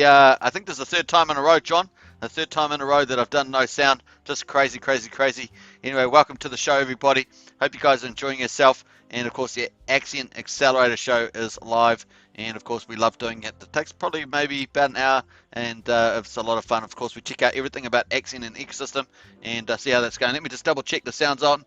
I think this is the third time in a row, John. The third time in a row that I've done no sound. Just crazy, crazy, crazy. Anyway, welcome to the show, everybody. Hope you guys are enjoying yourself. And of course, the Axion Accelerator show is live. And of course, we love doing it. It takes probably maybe about an hour, and it's a lot of fun. Of course, we check out everything about Axion and ecosystem and see how that's going. Let me just double check the sound's on.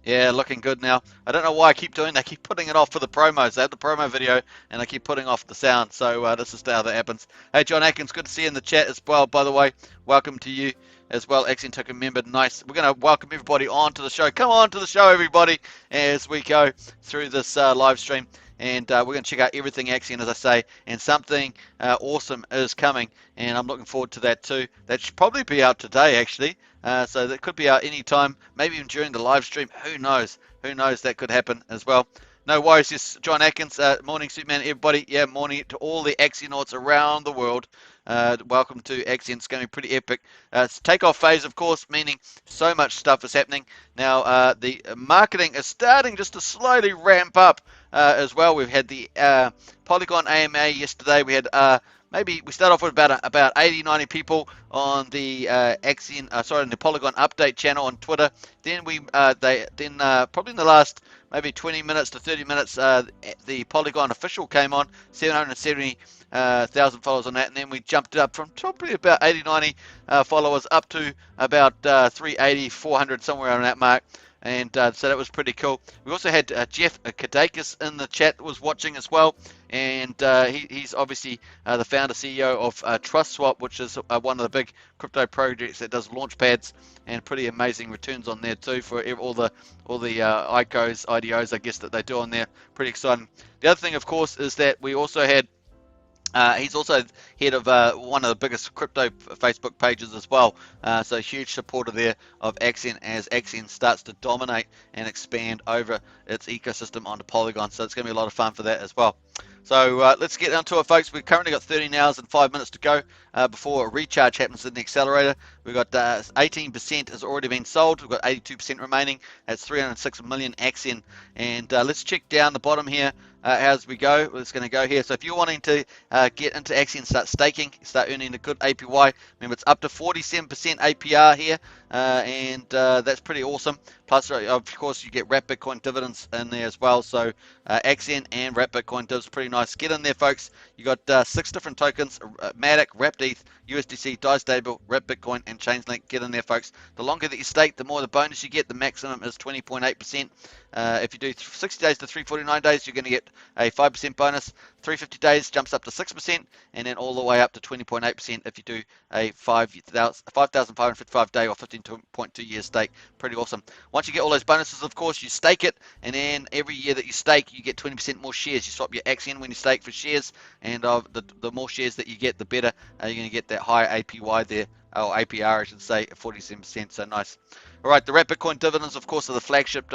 Yeah, looking good now. I don't know why I keep doing that. I keep putting it off for the promos. I have the promo video, and I keep putting off the sound. So this is how that happens. Hey, John Atkins, good to see you in the chat as well, by the way. Welcome to you as well, Axion Token member. Nice. We're going to welcome everybody on to the show. Come on to the show, everybody, as we go through this live stream. And we're going to check out everything Axion, as I say, and something awesome is coming, and I'm looking forward to that too. That should probably be out today, actually. So that could be out any time, maybe even during the live stream. Who knows? Who knows? That could happen as well. No worries. Yes, John Atkins. Morning, Superman, everybody. Yeah, morning to all the Axionauts around the world. Welcome to Axion. It's going to be pretty epic. It's takeoff phase, of course, meaning so much stuff is happening. Now, the marketing is starting just to slowly ramp up as well. We've had the Polygon AMA yesterday. We had maybe we start off with about 80, 90 people on the the Polygon update channel on Twitter. Then probably in the last maybe 20 minutes to 30 minutes, the Polygon official came on, 770,000 followers on that, and then we jumped it up from probably about 80, 90 followers up to about 380, 400, somewhere around that mark. And so that was pretty cool. We also had Jeff Kadakis in the chat was watching as well, and he's obviously the founder CEO of TrustSwap, which is one of the big crypto projects that does launch pads and pretty amazing returns on there too for all the IDOs I guess that they do on there. Pretty exciting. The other thing, of course, is that we also had he's also head of one of the biggest crypto Facebook pages as well. So huge supporter there of Axion as Axion starts to dominate and expand over its ecosystem onto Polygon. So it's going to be a lot of fun for that as well. So let's get into it, folks. We've currently got 13 hours and 5 minutes to go before a recharge happens in the accelerator. We've got 18% has already been sold. We've got 82% remaining. That's 306 million Axion. And let's check down the bottom here as we go. It's going to go here. So if you're wanting to get into Axion, start staking, start earning a good APY. Remember, it's up to 47% APR here, and that's pretty awesome. Plus, of course, you get wrapped Bitcoin dividends in there as well. So Axion and wrapped Bitcoin divs, pretty nice. Get in there, folks. You got 6 different tokens: Matic, wrapped ETH, USDC, DAI Stable, wrapped Bitcoin, and Chainlink. Get in there, folks. The longer that you stake, the more the bonus you get. The maximum is 20.8%. If you do 60 days to 349 days, you're going to get a 5% bonus. 350 days jumps up to 6%, and then all the way up to 20.8% if you do a 5,555 day or 15.2 year stake. Pretty awesome. Once you get all those bonuses, of course, you stake it, and then every year that you stake, you get 20% more shares. You swap your Axion when you stake for shares, and the more shares that you get, the better. You're going to get that higher APY there, or APR, I should say, 47%. So nice. All right, the wrapped Bitcoin dividends, of course, are the flagship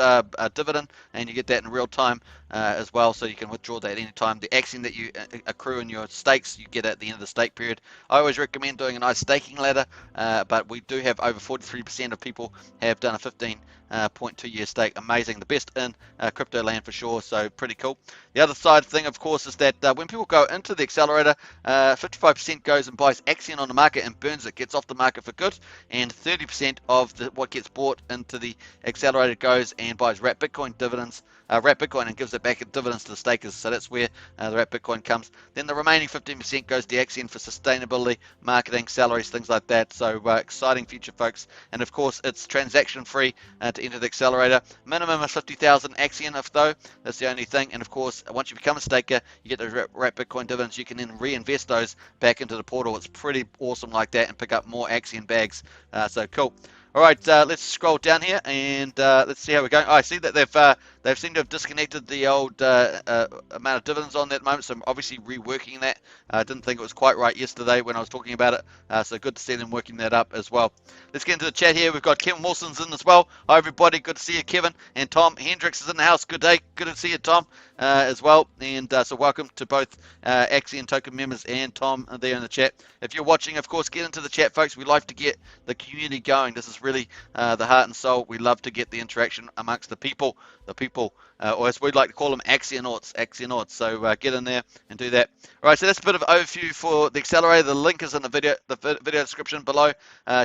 dividend, and you get that in real time as well, so you can withdraw that any time. The Axion that you accrue in your stakes, you get at the end of the stake period. I always recommend doing a nice staking ladder, but we do have over 43% of people have done a 15.2 year stake. Amazing. The best in crypto land for sure, so pretty cool. The other side thing, of course, is that when people go into the accelerator, 55% goes and buys Axion on the market and burns it, gets off the market for good, and 30% of what gets bought into the accelerator goes and buys wrapped Bitcoin dividends, wrapped Bitcoin, and gives it back in dividends to the stakers. So that's where the wrapped Bitcoin comes. Then the remaining 15% goes to Axion for sustainability, marketing, salaries, things like that. So exciting future, folks. And of course, it's transaction free to enter the accelerator. Minimum of 50,000 Axion, if though. That's the only thing. And of course, once you become a staker, you get those wrapped Bitcoin dividends. You can then reinvest those back into the portal. It's pretty awesome like that, and pick up more Axion bags. So cool. All right, let's scroll down here and let's see how we're going. Oh, I see that they've seemed to have disconnected the old amount of dividends on that at the moment, so I'm obviously reworking that. I didn't think it was quite right yesterday when I was talking about it, so good to see them working that up as well. Let's get into the chat here. We've got Kevin Wilson's in as well. Hi, everybody. Good to see you, Kevin. And Tom Hendricks is in the house. Good day. Good to see you, Tom, as well. And so welcome to both Axion Token members and Tom there in the chat. If you're watching, of course, get into the chat, folks. We like to get the community going. This is really the heart and soul. We love to get the interaction amongst the people, or as we'd like to call them, Axionauts. So get in there and do that. All right, so that's a bit of overview for the accelerator. The link is in the video description below.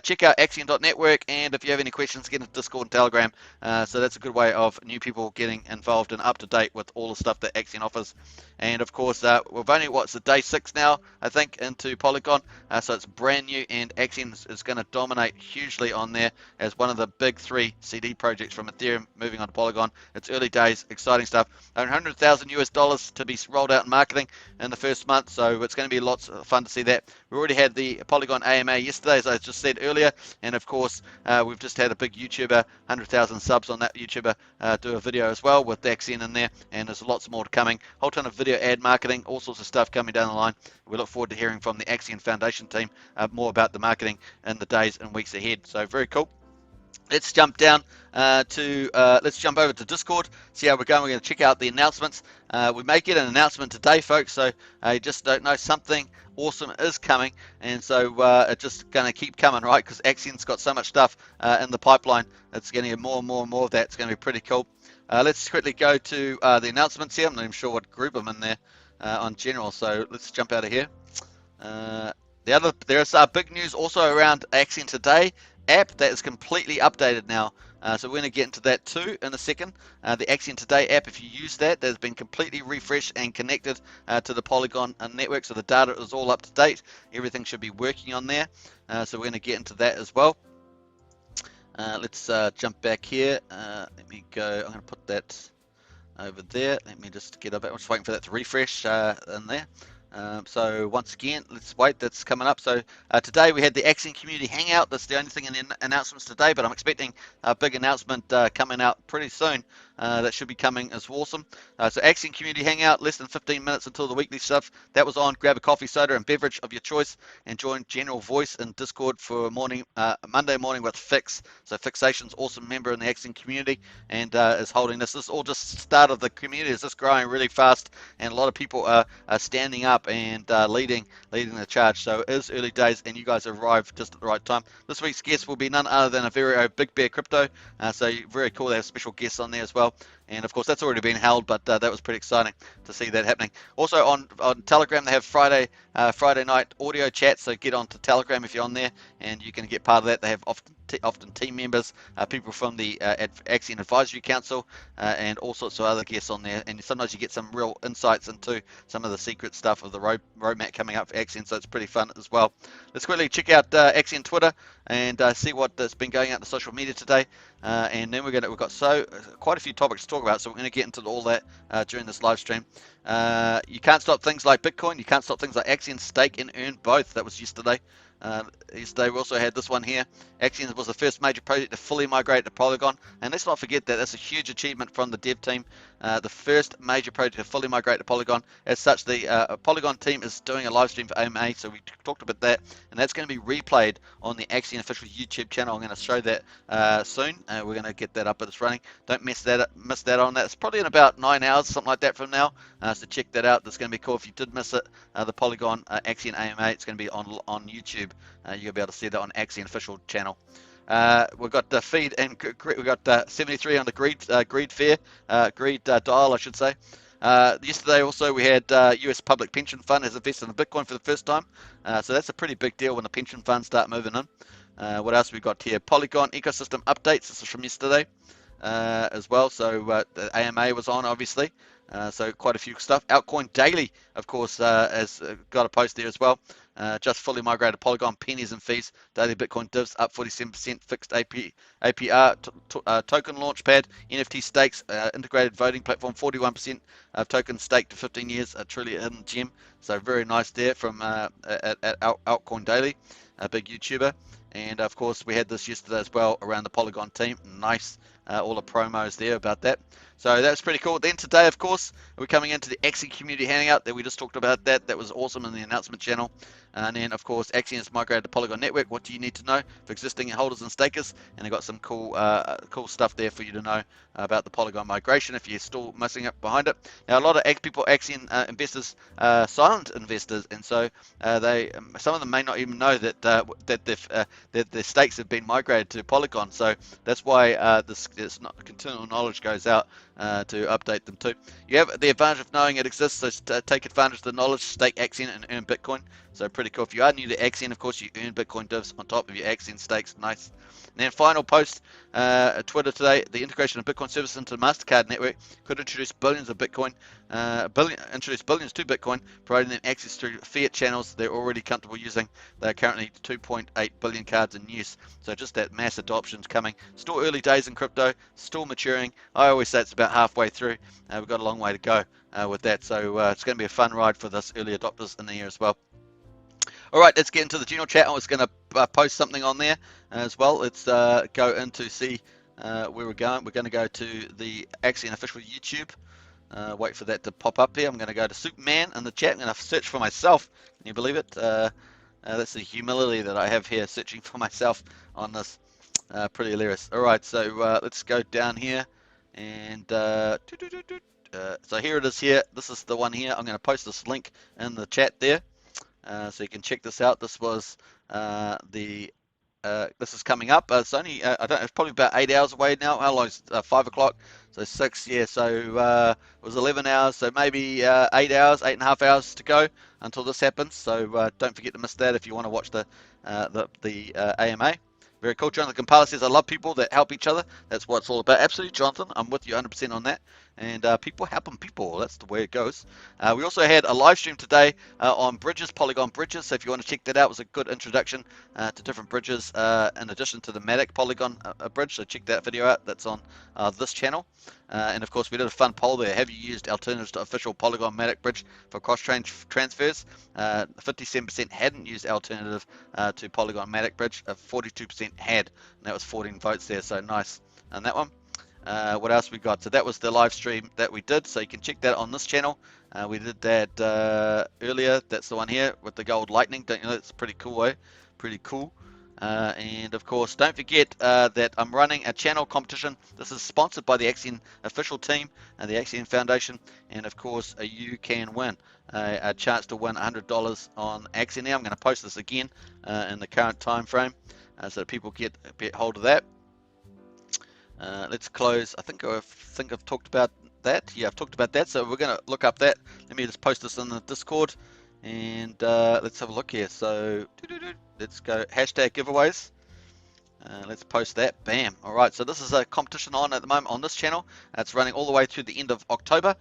Check out Axion.network, and if you have any questions, get into Discord and Telegram. So that's a good way of new people getting involved and up to date with all the stuff that Axion offers. And of course, we've only, what's the day 6 now, I think, into Polygon. So it's brand new, and Axion is going to dominate hugely on there as one of the big 3 CD projects from Ethereum moving on to Polygon. It's early days, exciting stuff. $100,000 to be rolled out in marketing in the first month, so it's going to be lots of fun to see that. We already had the Polygon AMA yesterday, as I just said earlier, and of course we've just had a big YouTuber, 100,000 subs on that YouTuber, do a video as well with Axion in there, and there's lots more coming. Whole ton of video ad marketing, all sorts of stuff coming down the line. We look forward to hearing from the Axion Foundation team more about the marketing in the days and weeks ahead. So very cool. Let's jump down let's jump over to Discord, see how we're going. We're going to check out the announcements. We may get an announcement today, folks, so I just don't know, something awesome is coming, and so it's just going to keep coming, right? Because Axion's got so much stuff in the pipeline. It's going to get more and more and more of that. It's going to be pretty cool. Let's quickly go to the announcements here. I'm not even sure what group I'm in there on general, so let's jump out of here. There's big news also around Axion Today app that is completely updated now. So we're going to get into that too in a second. The Axion Today app, if you use that, has been completely refreshed and connected to the Polygon network, so the data is all up to date. Everything should be working on there. So we're going to get into that as well. Let's jump back here. Let me go. I'm going to put that over there. Let me just get up. I'm just waiting for that to refresh in there. So once again, let's wait, that's coming up. So today we had the Axion Community Hangout. That's the only thing in the announcements today, but I'm expecting a big announcement coming out pretty soon. That should be coming as awesome. So Axion Community Hangout, less than 15 minutes until the weekly stuff. That was on. Grab a coffee, soda, and beverage of your choice, and join General Voice in Discord for Monday morning with Fix. So Fixation's awesome member in the Axion community, and is holding this. This is all just start of the community. It's just growing really fast, and a lot of people are standing up and leading the charge. So it is early days, and you guys have arrived just at the right time. This week's guest will be none other than a very Big Bear Crypto. So very cool. They have special guests on there as well. And of course that's already been held, but that was pretty exciting to see that happening. Also on Telegram, they have Friday night audio chat, so get on to Telegram if you're on there, and you can get part of that. They have often team members, people from the Axion Advisory Council, and all sorts of other guests on there, and sometimes you get some real insights into some of the secret stuff of the roadmap coming up for Axion, so it's pretty fun as well. Let's quickly check out Axion Twitter and see what has been going out to social media today, and then we've got quite a few topics to talk about, so we're going to get into all that during this live stream. You can't stop things like Bitcoin. You can't stop things like Axion Stake and Earn Both. That was yesterday. Yesterday we also had this one here. Axion was the first major project to fully migrate to Polygon, and let's not forget that that's a huge achievement from the dev team. The first major project to fully migrate to Polygon. As such, the Polygon team is doing a live stream for AMA, so we talked about that, and that's going to be replayed on the Axion official YouTube channel. I'm going to show that soon. We're going to get that up, but it's running. Don't miss that on that. It's probably in about 9 hours, something like that from now. So check that out. That's going to be cool. If you did miss it, the Polygon Axion AMA, it's going to be on YouTube. You'll be able to see that on Axion official channel. We've got the feed, and we've got 73 on the greed dial, I should say. Yesterday also we had US Public Pension Fund has invested in Bitcoin for the first time. So that's a pretty big deal when the pension funds start moving in. What else we got here? Polygon ecosystem updates. This is from yesterday as well. So the AMA was on, obviously. So quite a few stuff. Altcoin Daily, of course, has got a post there as well. Just fully migrated Polygon, pennies and fees. Daily Bitcoin divs up 47%. Fixed APR token launchpad. NFT stakes. Integrated voting platform. 41% of tokens staked to 15 years. Truly a hidden gem. So very nice there from at Altcoin Daily, a big YouTuber. And of course we had this yesterday as well around the Polygon team. Nice all the promos there about that. So that's pretty cool. Then today, of course, we're coming into the Axion Community Hangout that we just talked about. That was awesome in the announcement channel. And then, of course, Axion has migrated to Polygon Network. What do you need to know for existing holders and stakers? And they've got some cool stuff there for you to know about the Polygon migration if you're still missing it behind it. Now, a lot of Axion investors are silent investors, and so some of them may not even know that that their stakes have been migrated to Polygon. So that's why this continual knowledge goes out to update them too. You have the advantage of knowing it exists, so take advantage of the knowledge, stake Axion and earn Bitcoin. So pretty cool. If you are new to Axion, of course, you earn Bitcoin divs on top of your Axion stakes. Nice. And then final post, Twitter today, the integration of Bitcoin services into the MasterCard network could introduce billions of Bitcoin, introduce billions to Bitcoin, providing them access through fiat channels they're already comfortable using. They're currently 2.8 billion cards in use. So just that mass adoption's coming. Still early days in crypto, still maturing. I always say it's about halfway through. We've got a long way to go with that. So it's going to be a fun ride for this early adopters in the year as well. All right, let's get into the general chat. I was going to post something on there as well. Let's go into see where we're going. We're going to go to the Axion official YouTube. Wait for that to pop up here. I'm going to go to Superman in the chat. I'm going to search for myself. Can you believe it? That's the humility that I have here, searching for myself on this. Pretty hilarious. All right, so let's go down here. And so here it is here. This is the one here. I'm going to post this link in the chat there. So you can check this out. This was this is coming up. It's only I don't know, it's probably about 8 hours away now. How long is 5 o'clock? So 6, yeah. So it was 11 hours. So maybe 8 hours, 8.5 hours to go until this happens. So don't forget to miss that if you want to watch the AMA. Very cool. Jonathan Kampala says, I love people that help each other. That's what it's all about. Absolutely, Jonathan. I'm with you 100% on that. And people helping people. That's the way it goes. We also had a live stream today on bridges, Polygon bridges. So if you want to check that out, it was a good introduction to different bridges in addition to the Matic Polygon bridge. So check that video out. That's on this channel. And of course, we did a fun poll there. Have you used alternatives to official Polygon Matic bridge for cross-chain transfers? 57% hadn't used alternative to Polygon Matic bridge. 42% had, and that was 14 votes there. So nice on that one. What else we got? So that was the live stream that we did. So you can check that on this channel. We did that earlier. That's the one here with the gold lightning. Don't you know? It's pretty cool, eh? Pretty cool. And of course, don't forget that I'm running a channel competition. This is sponsored by the Axion official team and the Axion Foundation. And of course, you can win a chance to win $100 on Axion. Now I'm going to post this again in the current time frame so that people get hold of that. Let's close. I think I've talked about that. Yeah, I've talked about that. So we're going to look up that. Let me just post this in the Discord. And let's have a look here. So let's go hashtag giveaways. Let's post that. Bam. All right. So this is a competition on at the moment on this channel. It's running all the way through the end of October.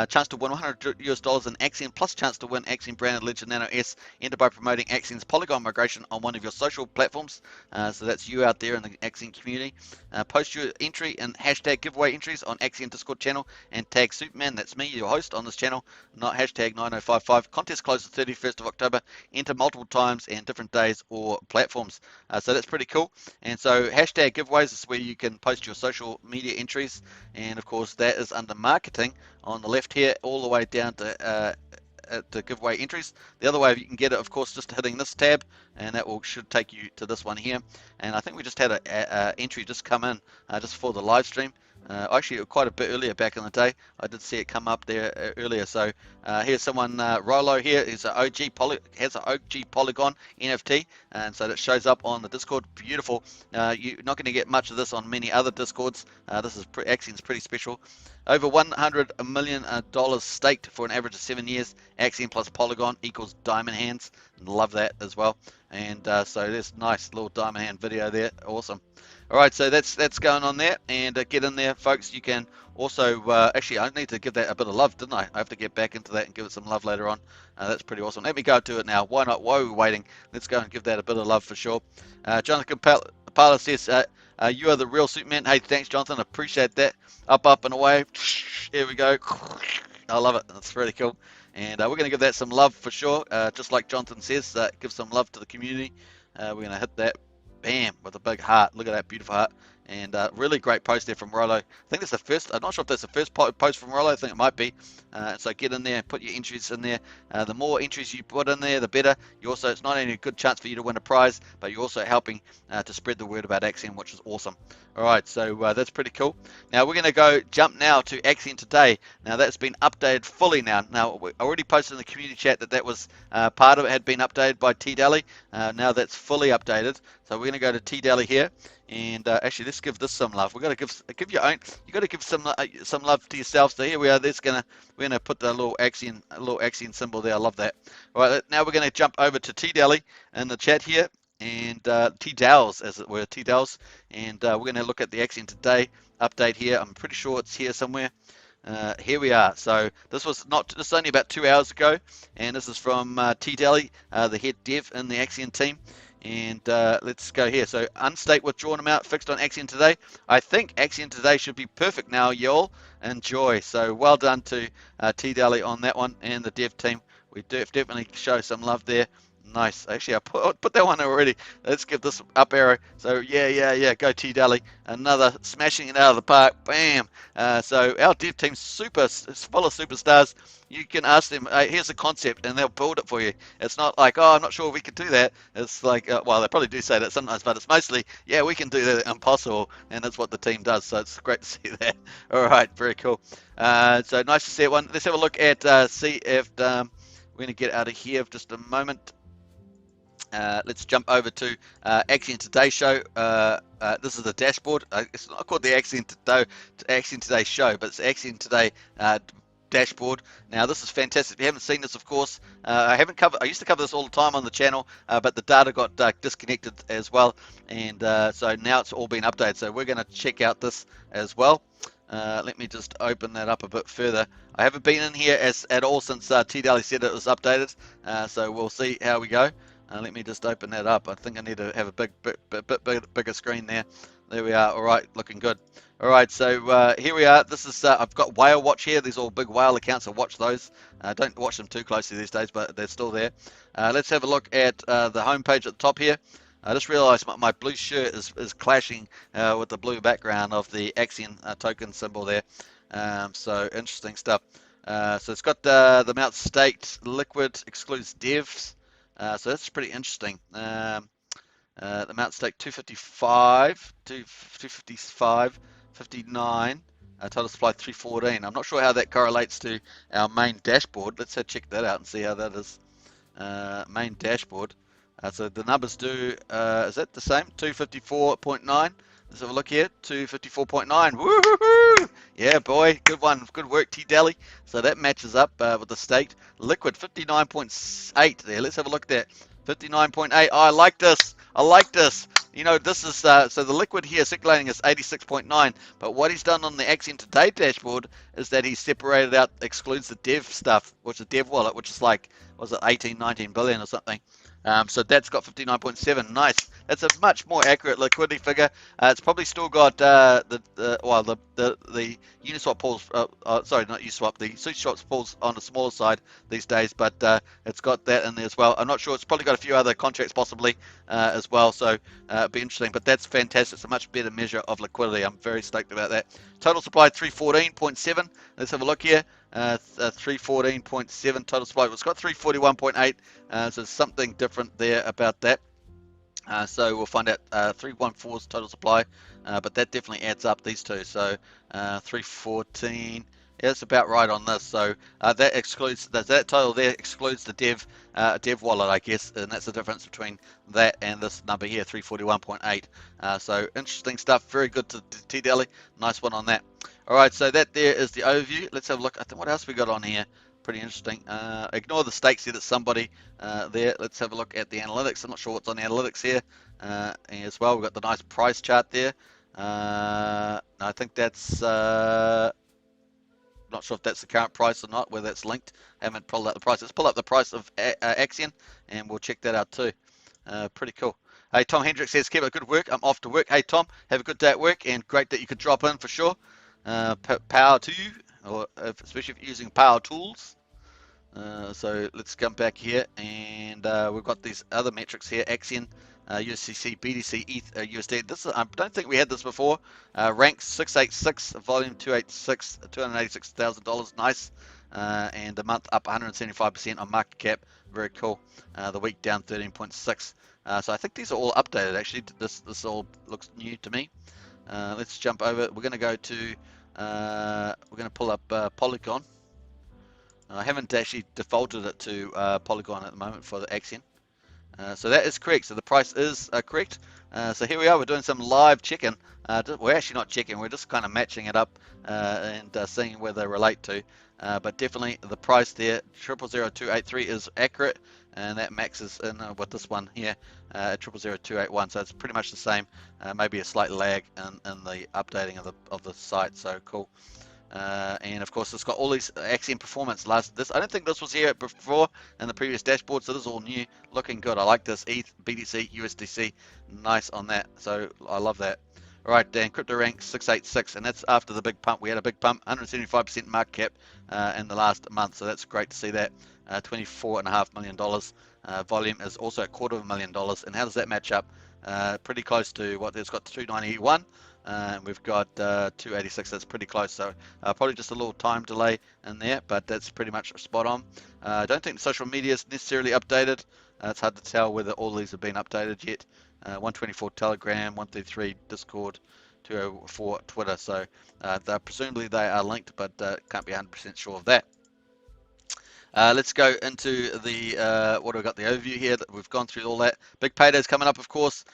Chance to win $100 US in Axion, plus chance to win Axion branded Ledger Nano S, entered by promoting Axion's Polygon migration on one of your social platforms. So that's you out there in the Axion community. Post your entry and hashtag giveaway entries on Axion Discord channel and tag Superman. That's me, your host on this channel, not hashtag 9055. Contest closes the 31st of October. Enter multiple times and different days or platforms. So that's pretty cool. And so hashtag giveaways is where you can post your social media entries, and of course that is under marketing on the left here, all the way down to giveaway entries. The other way you can get it, of course, just hitting this tab, and that should take you to this one here. And I think we just had a entry just come in just for the live stream. Actually, quite a bit earlier back in the day. I did see it come up there earlier. So here's someone, Rolo here, is has an OG Polygon NFT, and so that shows up on the Discord. Beautiful. You're not going to get much of this on many other Discords. This is Axion's pretty special. Over $100 million staked for an average of 7 years. Axion plus Polygon equals diamond hands. Love that as well. And so there's nice little diamond hand video there. Awesome. All right, so that's going on there, and get in there, folks. You can also actually, I need to give that a bit of love, didn't I? I have to get back into that and give it some love later on. That's pretty awesome. Let me go do it now. Why not? Why are we waiting? Let's go and give that a bit of love for sure. Jonathan Kampala says, you are the real Superman. Hey, thanks, Jonathan. I appreciate that. Up and away. Here we go. I love it. That's really cool. And we're going to give that some love for sure. Just like Jonathan says, give some love to the community. We're going to hit that. Bam, with a big heart. Look at that beautiful heart. And really great post there from Rolo. I think that's the first, I'm not sure if that's the first post from Rolo, I think it might be. So get in there and put your entries in there. The more entries you put in there, the better. You also, it's not only a good chance for you to win a prize, but you're also helping to spread the word about Axion, which is awesome. All right, so that's pretty cool. Now we're going to go jump now to Axion Today. Now that's been updated fully now. Now I already posted in the community chat that was part of it had been updated by T-Dally. Now that's fully updated. So we're going to go to T-Dally here. And actually, let's give this some love. We've got to give your own. You got to give some love to yourself. So here we are. We're gonna put the little Axion symbol there. I love that. All right, now we're going to jump over to T-Dally in the chat here, and T-Dals as it were, T-Dals, and we're going to look at the Axion Today update here. I'm pretty sure it's here somewhere. Here we are. So this was this only about 2 hours ago, and this is from T-Dally, the head dev in the Axion team. And let's go here. So unstake withdrawn amount fixed on Axion Today. I think Axion Today should be perfect now. Y'all enjoy. So well done to T-Dally on that one and the dev team. We definitely show some love there. Nice. Actually, I put that one already. Let's give this up arrow. So yeah. Go T-Dally. Another smashing it out of the park. Bam. So our dev team's full of superstars. You can ask them, here's a concept, and they'll build it for you. It's not like, oh, I'm not sure we can do that. It's like, well, they probably do say that sometimes, but it's mostly, yeah, we can do that. Impossible, and that's what the team does. So it's great to see that. All right, very cool. So nice to see that one. Let's have a look at see if we're going to get out of here for just a moment. Let's jump over to Axion Today show. This is the dashboard. It's not called the Axion Today show, but it's Axion Today dashboard. Now this is fantastic. If you haven't seen this, of course, I used to cover this all the time on the channel, but the data got disconnected as well, and so now it's all been updated. So we're going to check out this as well. Let me just open that up a bit further. I haven't been in here at all since T-Dally said it was updated, so we'll see how we go. Let me just open that up. I think I need to have a bit bigger screen there. There we are. All right, looking good. All right, so here we are. This is I've got Whale Watch here. These are all big whale accounts. I watch those. Don't watch them too closely these days, but they're still there. Let's have a look at the homepage at the top here. I just realized my blue shirt is clashing with the blue background of the Axion token symbol there. So interesting stuff. So it's got the amount staked, liquid, excludes devs. So that's pretty interesting. The amount stake 255, 255, 59. Total supply 314. I'm not sure how that correlates to our main dashboard. Let's check that out and see how that is. Main dashboard. So the numbers do, is that the same? 254.9. Let's have a look here. 254.9. Woohoo! Yeah, boy. Good one. Good work, T-Dally. So that matches up with the staked. Liquid 59.8 there. Let's have a look at that. 59.8. Oh, I like this. I like this. You know, this is, so the liquid here circulating is 86.9, but what he's done on the Axion Today dashboard is that he's separated out, excludes the dev stuff, which is dev wallet, which is like, was it 18, 19 billion or something. So that's got 59.7. Nice. That's a much more accurate liquidity figure. It's probably still got the Uniswap pools. Sorry, not Uniswap. The Sushi pools on the smaller side these days, but it's got that in there as well. I'm not sure. It's probably got a few other contracts possibly as well. So it'll be interesting. But that's fantastic. It's a much better measure of liquidity. I'm very stoked about that. Total supply 314.7. Let's have a look here. 314.7 total supply. It's got 341.8. So something different there about that. So we'll find out 314's total supply, but that definitely adds up these two. So 314, yeah, it's about right on this. So that excludes that total there excludes the dev wallet, I guess, and that's the difference between that and this number here, 341.8. So interesting stuff. Very good to T-Dally. Nice one on that. All right, so that there is the overview. Let's have a look. I think what else we got on here. Pretty interesting. Ignore the stakes here. That's somebody there. Let's have a look at the analytics. I'm not sure what's on the analytics here as well. We've got the nice price chart there. I think that's not sure if that's the current price or not, whether that's linked. I haven't pulled out the price. Let's pull up the price of Axion, and we'll check that out too. Pretty cool. Hey, Tom Hendricks says, keep up good work. I'm off to work. Hey, Tom, have a good day at work, and great that you could drop in for sure. Power to you, or especially if you're using power tools. So let's come back here, and we've got these other metrics here. Axion USDC, BTC, ETH, USD. This is, I don't think we had this before. Rank 686, volume 286, $286,000. Nice. And the month up 175% on market cap. Very cool. The week down 13.6. So I think these are all updated. Actually, this all looks new to me. Let's jump over. We're going to go to. We're going to pull up Polygon. I haven't actually defaulted it to Polygon at the moment for the Axion. So that is correct. So the price is correct. So here we are. We're doing some live checking. We're actually not checking. We're just kind of matching it up and seeing where they relate to. But definitely the price there, 000283, is accurate, and that maxes in with this one here at 000281. So it's pretty much the same. Maybe a slight lag in the updating of the site. So cool. And of course, it's got all these Axion performance. I don't think this was here before in the previous dashboard, so this is all new, looking good. I like this. ETH, BTC, USDC, nice on that. So I love that. All right, Dan, crypto rank 686, and that's after the big pump. We had a big pump, 175% market cap in the last month, so that's great to see that. $24.5 million. Volume is also a $250,000, and how does that match up? Pretty close to what it's got, 291. We've got 286. That's pretty close, so probably just a little time delay in there, but that's pretty much spot on. I don't think social media is necessarily updated. It's hard to tell whether all these have been updated yet. 124 Telegram, 133 Discord, 204 Twitter. So presumably they are linked, but can't be 100% sure of that. Let's go into the what have we got, the overview here. That we've gone through all that. Big paydays coming up, of course.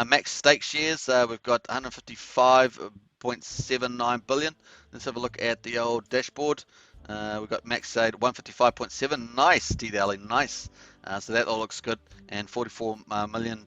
Max stake shares, we've got 155.79 billion. Let's have a look at the old dashboard. We've got max stake 155.7. Nice, D-Dally, nice. So that all looks good. And $44 million.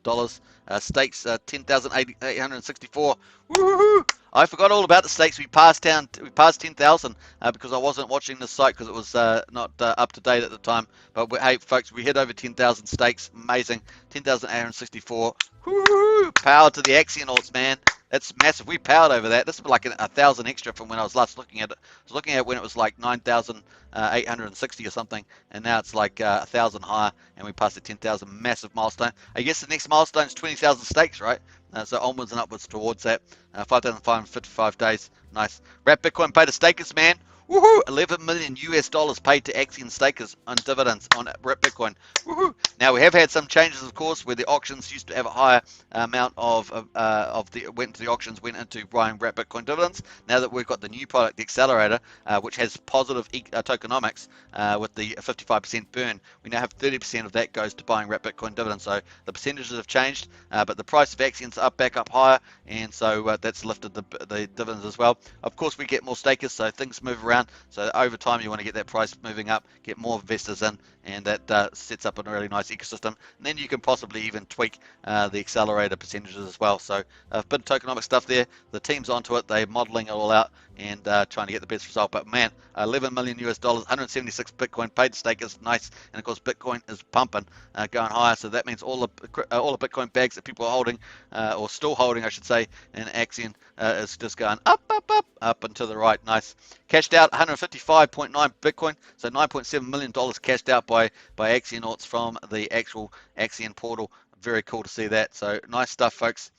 Stakes 10,864. Woohoo! I forgot all about the stakes. We passed 10,000 because I wasn't watching this site because it was not up to date at the time. But hey, folks, we hit over 10,000 stakes. Amazing. 10,864. Woohoo! Power to the Axionauts, man. That's massive. We powered over that. This is like 1,000 extra from when I was last looking at it. I was looking at it when it was like 9,860 or something, and now it's like 1,000 higher, and we passed the 10,000. Massive milestone. I guess the next milestone is 20,000 stakes, right? So onwards and upwards towards that. 5,555 days. Nice. Wrap Bitcoin paid to stakers, man. Woohoo! 11 million US dollars paid to Axion stakers on dividends on Wrap Bitcoin. Woohoo! Now we have had some changes, of course, where the auctions used to have a higher amount of went to the auctions, went into buying Wrap Bitcoin dividends. Now that we've got the new product, the Accelerator, which has positive tokenomics with the 55% burn, we now have 30% of that goes to buying Wrap Bitcoin dividends. So the percentages have changed, but the price of Axion's back up higher, and so that's lifted the dividends as well. Of course, we get more stakers, so things move around. So over time, you want to get that price moving up, get more investors in, and that sets up a really nice ecosystem. And then you can possibly even tweak the accelerator percentages as well. So a bit of tokenomic stuff there. The team's onto it. They're modeling it all out and trying to get the best result. But man, 11 million US dollars, 176 Bitcoin paid to stakers, nice. And of course, Bitcoin is pumping, going higher. So that means all the Bitcoin bags that people are holding, or still holding, I should say, in Axion is just going up, up, up, up and to the right. Nice. Cashed out 155.9 Bitcoin, so $9.7 million cashed out by Axionauts from the actual Axion portal. Very cool to see that. So nice stuff, folks.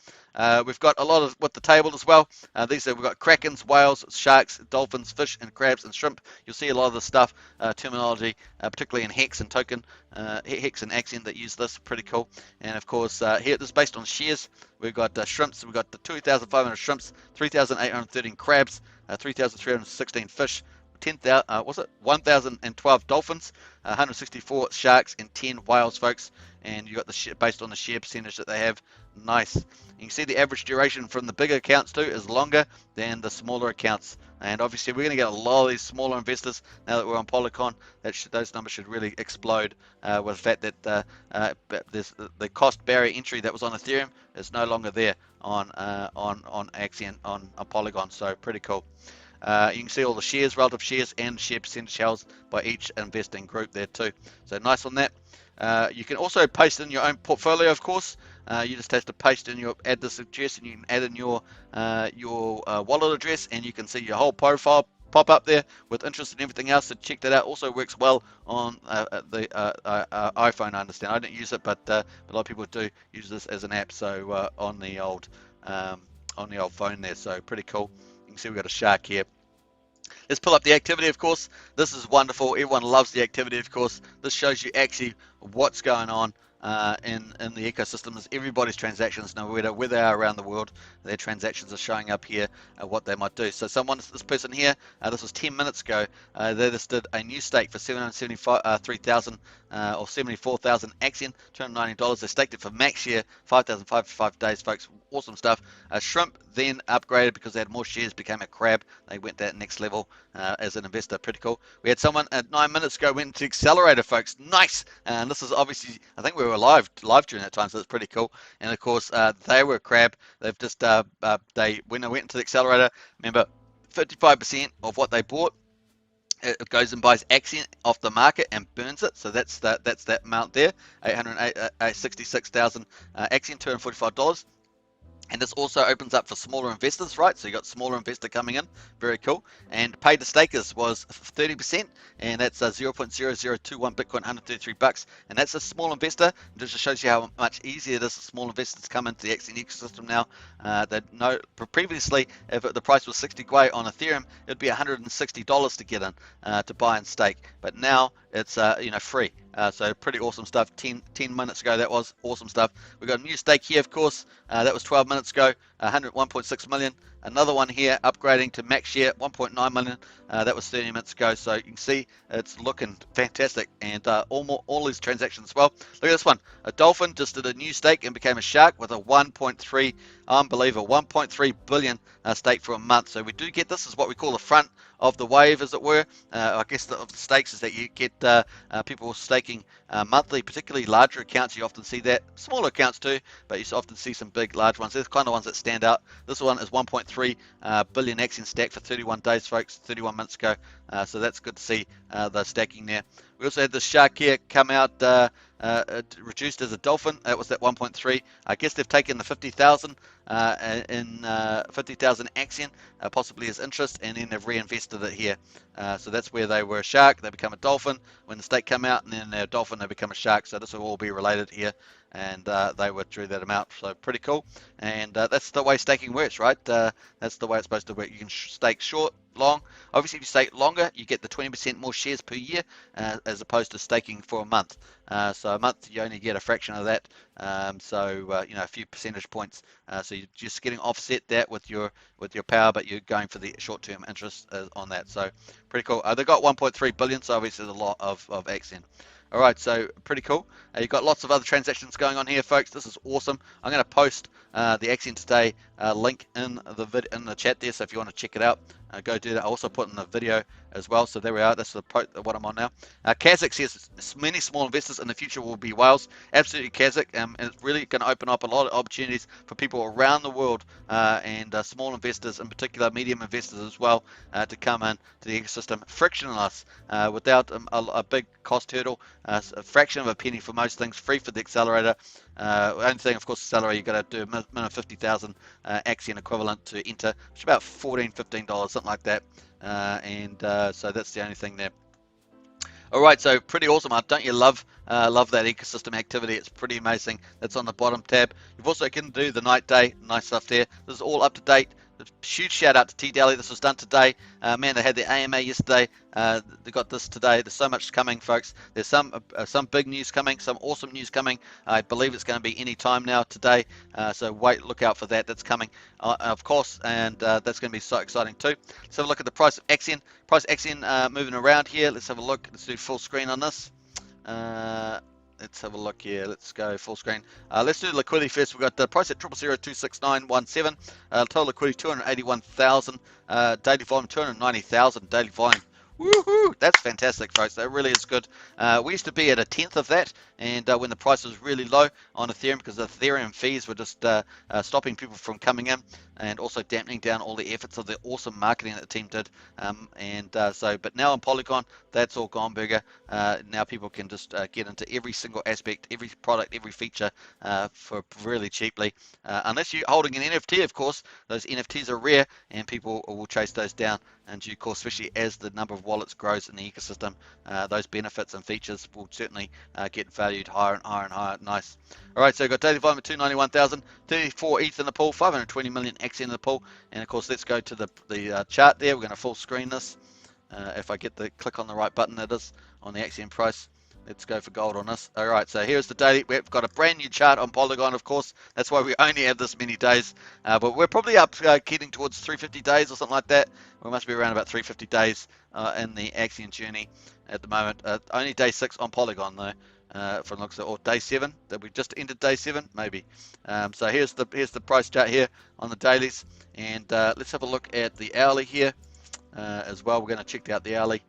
We've got a lot of with the table as well. We've got krakens, whales, sharks, dolphins, fish, and crabs and shrimp. You'll see a lot of the stuff, terminology, particularly in Hex and Token, Hex and Axion that use this. Pretty cool. And of course, here this is based on shares. We've got shrimps. We've got the 2,500 shrimps, 3,813 crabs, 3,316 fish. 1,012 dolphins, 164 sharks, and 10 whales, folks. And you got the based on the share percentage that they have. Nice. You can see the average duration from the bigger accounts too is longer than the smaller accounts. And obviously we're going to get a lot of these smaller investors now that we're on Polygon. Those numbers should really explode with the fact that the cost barrier entry that was on Ethereum is no longer there on Axion on Polygon. So pretty cool. You can see all the shares, relative shares, and share percentage held by each investing group there too. So nice on that. You can also paste in your own portfolio, of course. You just have to paste in add this address, and you can add in your wallet address, and you can see your whole profile pop up there with interest and everything else. So check that out. Also works well on the iPhone. I understand. I don't use it, but a lot of people do use this as an app. So on the old phone there. So pretty cool. You can see we've got a shark here. Let's pull up the activity, of course. This is wonderful. Everyone loves the activity, of course. This shows you actually what's going on in the ecosystems. Everybody's transactions, no matter where they are around the world, their transactions are showing up here, what they might do. So this person here, this was 10 minutes ago, they just did a new stake for 773,000 or 74,000 Axion, $290. They staked it for max share, 5,505 days, folks. Awesome stuff. Shrimp then upgraded because they had more shares, became a crab. They went that next level as an investor. Pretty cool. We had someone at 9 minutes ago went to Accelerator, folks. Nice. And this is obviously, I think we were live during that time, so it's pretty cool. And of course, they were a crab. They've just when they went into the Accelerator, remember, 55% of what they bought, it goes and buys Axion off the market and burns it. So that's that amount there, 866,000 Axion, $245. And this also opens up for smaller investors, right? So you got smaller investor coming in, very cool. And paid to stakers was 30%, and that's 0.0021 Bitcoin, 133 bucks. And that's a small investor. It just shows you how much easier it is for small investors to come into the Axion ecosystem now. Previously, if the price was 60 Gwei on Ethereum, it'd be $160 to get in to buy and stake. But now it's free. So pretty awesome stuff. 10 minutes ago, that was awesome stuff. We got a new stake here, of course. That was 12 minutes ago, 101.6 million. Another one here, upgrading to max share, 1.9 million. That was 30 minutes ago. So you can see it's looking fantastic. And all these transactions as well. Look at this one. A dolphin just did a new stake and became a shark with a 1.3, unbelievable, 1.3 billion stake for a month. So we do get this is what we call the front of the wave, as it were. I guess of the stakes is that you get people staking monthly, particularly larger accounts. You often see that. Smaller accounts too, but you often see some big, large ones. They're the kind of ones that stand out. This one is 1.3 billion Axion stack for 31 days, folks, 31 minutes ago. So that's good to see the stacking there. We also had the shark here come out reduced as a dolphin. That was that 1.3. I guess they've taken the 50,000 in 50,000 Axion, possibly as interest, and then they've reinvested it here. So that's where they were a shark. They become a dolphin when the stake come out, and then they're a dolphin, they become a shark. So this will all be related here, and they withdrew that amount. So pretty cool. And that's the way staking works, right? That's the way it's supposed to work. You can stake short, long. Obviously, if you stake longer, you get the 20% more shares per year, as opposed to staking for a month. So a month, you only get a fraction of that. A few percentage points. So you're just getting offset that with your power, but you're going for the short-term interest on that. So pretty cool. They got 1.3 billion, so obviously there's a lot of Axion. All right, so pretty cool. You've got lots of other transactions going on here, folks. This is awesome. I'm going to post the Axion Today link in the chat there, so if you want to check it out, go do that. I also put in the video as well, so there we are. That's what I'm on now. Kazakh says many small investors in the future will be whales. Absolutely, Kazakh, and it's really going to open up a lot of opportunities for people around the world and small investors, in particular medium investors as well, to come in to the ecosystem frictionless, without a big cost hurdle, a fraction of a penny for most things, free for the accelerator. Only thing, of course, accelerator, you've got to do a minimum 50,000 Axion equivalent to enter, which is about $14, $15, something like that. So that's the only thing there. All right, so pretty awesome. Don't you love that ecosystem activity? It's pretty amazing. That's on the bottom tab. You've also can do the night, day, nice stuff there. This is all up to date. Huge shout out to T-Daily. This was done today. Man, they had their AMA yesterday. They got this today. There's so much coming, folks. There's some big news coming, some awesome news coming. I believe it's going to be any time now today. So look out for that. That's coming, of course, and that's going to be so exciting too. Let's have a look at the price of Axion. Price of Axion moving around here. Let's have a look. Let's do full screen on this. Let's have a look here. Let's go full screen. Let's do liquidity first. We've got the price at 0.0026917. Total liquidity 281,000. Daily volume 290,000. Daily volume. Woohoo! that's fantastic, folks. That really is good. We used to be at a tenth of that, and when the price was really low on Ethereum, because the Ethereum fees were just stopping people from coming in, and also dampening down all the efforts of the awesome marketing that the team did. But now on Polygon, that's all gone bigger. Now people can just get into every single aspect, every product, every feature for really cheaply. Unless you're holding an NFT, of course, those NFTs are rare, and people will chase those down in due course, especially as the number of wallets grows in the ecosystem. Those benefits and features will certainly get valued higher and higher and higher. Nice. All right, so we've got daily volume at 291,000, 34 ETH in the pool, 520 million Axion in the pool, and of course, let's go to the chart there. We're going to full screen this. If I get the click on the right button, it is on the Axion price. Let's go for gold on this. All right, so here's the daily. We've got a brand new chart on Polygon, of course. That's why we only have this many days. But we're probably up getting towards 350 days or something like that. We must be around about 350 days in the Axion journey at the moment. Only day 6 on Polygon, though, from looks at, or day 7. That we just ended day 7, maybe. So here's the price chart here on the dailies, and let's have a look at the hourly here as well. We're going to check out the hourly.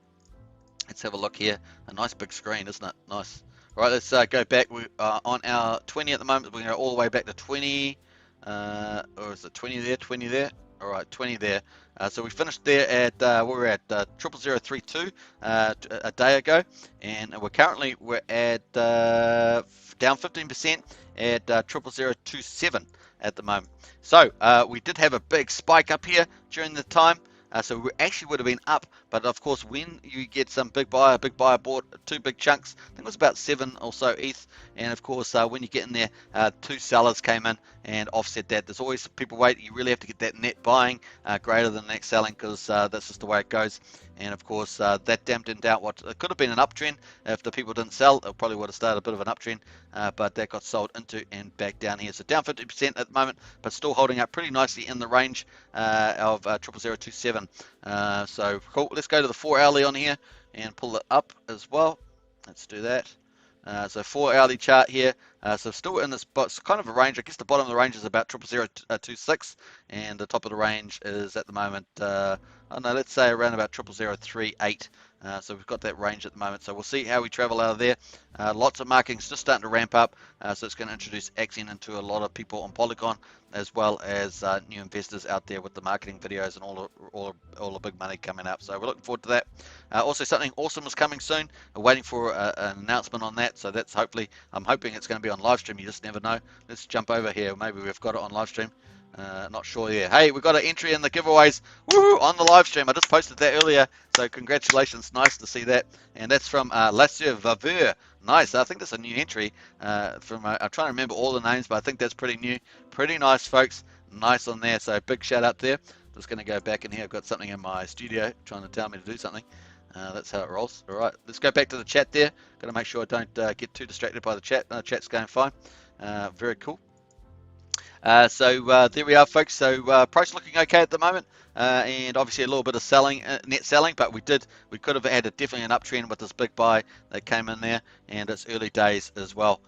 Let's have a look here. A nice big screen, isn't it? Nice. All right, let's go back. We are on our 20 at the moment. We're going to go all the way back to 20. Or is it 20 there? 20 there? All right, 20 there. So we finished there at we were at 00032 a day ago, and we're at down 15% at 00027 at the moment. So we did have a big spike up here during the time. So we actually would have been up, but of course when you get some big buyer bought 2 big chunks, I think it was about 7 or so ETH, and of course when you get in there, 2 sellers came in and offset that. There's always people wait. You really have to get that net buying greater than net selling, because that's just the way it goes. And of course that dampened out what it could have been an uptrend. If the people didn't sell, it probably would have started a bit of an uptrend, but that got sold into and back down here. So down 50% at the moment, but still holding up pretty nicely in the range of 00027. So cool. Let's go to the 4 hourly on here and pull it up as well. Let's do that. So 4 hourly chart here. So still in this kind of a range. I guess the bottom of the range is about 00026, and the top of the range is at the moment, let's say around about 00038. So we've got that range at the moment. So we'll see how we travel out of there. Lots of markings just starting to ramp up. So it's going to introduce Axion into a lot of people on Polygon, as well as new investors out there with the marketing videos and all the big money coming up. So we're looking forward to that. Also, something awesome is coming soon. We're waiting for an announcement on that. So that's I'm hoping it's going to be on live stream. You just never know. Let's jump over here. Maybe we've got it on live stream. Not sure yet. Hey, we've got an entry in the giveaways. Woo, on the live stream. I just posted that earlier, so congratulations. Nice to see that. And that's from Lassier Vaveur. Nice. I think that's a new entry. I'm trying to remember all the names, but I think that's pretty new. Pretty nice, folks. Nice on there. So big shout out there. Just going to go back in here. I've got something in my studio trying to tell me to do something. That's how it rolls. All right, let's go back to the chat there. Got to make sure I don't get too distracted by the chat. The chat's going fine. Very cool. So there we are, folks. So price looking okay at the moment, and obviously a little bit of selling, net selling, but we could have had definitely an uptrend with this big buy that came in there, and it's early days as well.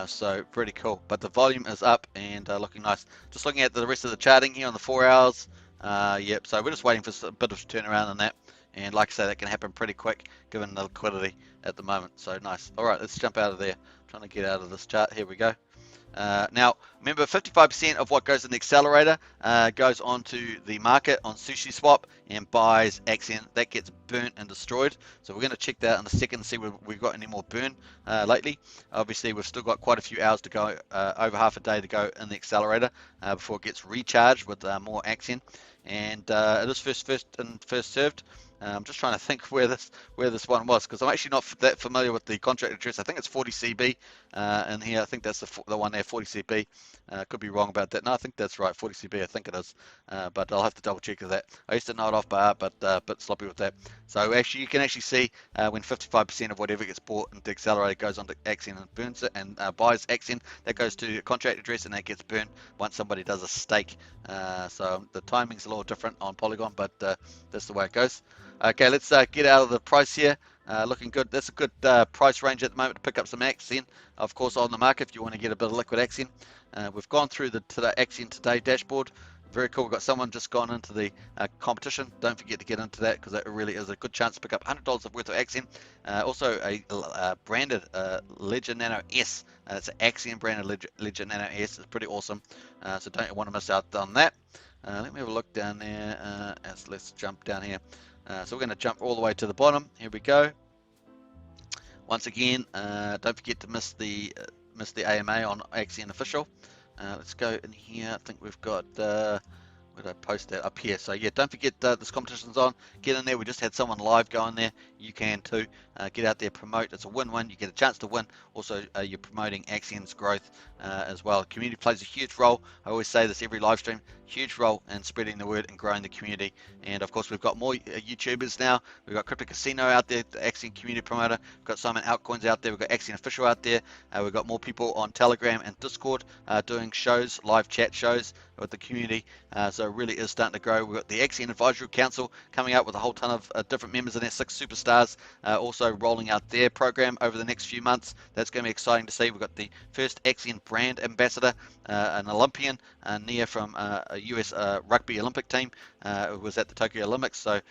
So pretty cool. But the volume is up and looking nice. Just looking at the rest of the charting here on the 4 hours. Yep. So we're just waiting for a bit of turnaround on that. And like I say, that can happen pretty quick given the liquidity at the moment. So nice. All right, let's jump out of there. I'm trying to get out of this chart. Here we go. Now, remember, 55% of what goes in the accelerator goes onto the market on SushiSwap and buys Axion. That gets burnt and destroyed. So we're going to check that in a second and see if we've got any more burn lately. Obviously, we've still got quite a few hours to go, over half a day to go in the accelerator before it gets recharged with more Axion. And it is first and first served. I'm just trying to think where this one was, because I'm actually not that familiar with the contract address. I think it's 40 CB in here. I think that's the one there, 40 CB. Could be wrong about that. No, I think that's right, 40 CB. I think it is, but I'll have to double check that. I used to know it off by heart, but a bit sloppy with that. So actually, you can actually see when 55% of whatever gets bought into accelerator goes onto Axion and burns it and buys Axion. That goes to a contract address and that gets burned once somebody does a stake. So the timing's a little different on Polygon, but that's the way it goes. Okay, let's get out of the price here. Looking good. That's a good price range at the moment to pick up some Axion, of course, on the market if you want to get a bit of liquid Axion. We've gone through the Axion today dashboard. very cool. We've got someone just gone into the competition. Don't forget to get into that, because that really is a good chance to pick up $100 worth of Axion. Also a branded Ledger Nano S. It's an Axion branded Ledger Nano S. It's pretty awesome. So don't want to miss out on that. Let me have a look down there. Let's jump down here. So we're going to jump all the way to the bottom. Here we go. Once again, don't forget to miss the AMA on Axion Official. Let's go in here. I think we've got, where did I post that? Up here. So yeah, don't forget this competition's on. Get in there. We just had someone live go in there. You can too. Get out there, promote. It's a win-win. You get a chance to win. Also, you're promoting Axion's growth as well. Community plays a huge role. I always say this every live stream. Huge role in spreading the word and growing the community. And of course, we've got more YouTubers now. We've got Crypto Casino out there, the Axion community promoter. We've got Simon Altcoins out there. We've got Axion Official out there. We've got more people on Telegram and Discord doing shows, live chat shows with the community. So it really is starting to grow. We've got the Axion Advisory Council coming out with a whole ton of different members in there, 6 superstars, also rolling out their program over the next few months. That's going to be exciting to see. We've got the first Axion brand ambassador, an Olympian, Nia from a US rugby Olympic team, was at the Tokyo Olympics. So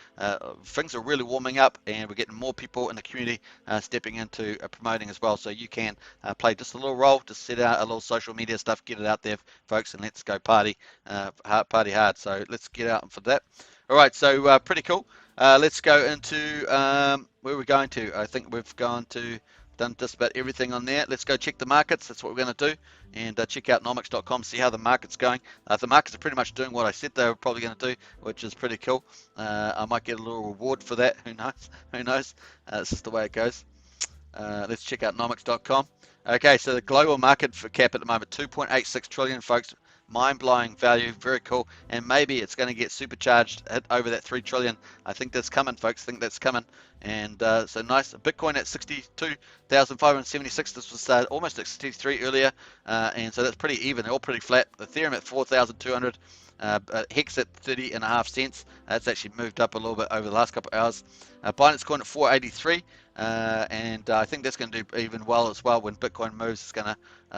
things are really warming up, and we're getting more people in the community stepping into promoting as well. So you can play just a little role, just set out a little social media stuff, get it out there, folks, and let's go party hard. So let's get out for that. All right, so pretty cool. Let's go into where we're going to. I think we've done just about everything on there. Let's go check the markets. That's what we're going to do, and check out nomics.com, see how the market's going. The markets are pretty much doing what I said they were probably going to do, which is pretty cool. I might get a little reward for that. Who knows? Who knows? It's just the way it goes. Let's check out nomics.com. Okay, so the global market for cap at the moment, 2.86 trillion, folks. Mind-blowing value, very cool, and maybe it's going to get supercharged, hit over that 3 trillion. I think that's coming, folks. I think that's coming. And so nice. Bitcoin at 62,576. This was almost at 63 earlier, and so that's pretty even. They're all pretty flat. Ethereum at 4,200. Hex at 30.5 cents. That's actually moved up a little bit over the last couple of hours. Binance Coin at 483. And I think that's going to do even well as well. When Bitcoin moves, it's going to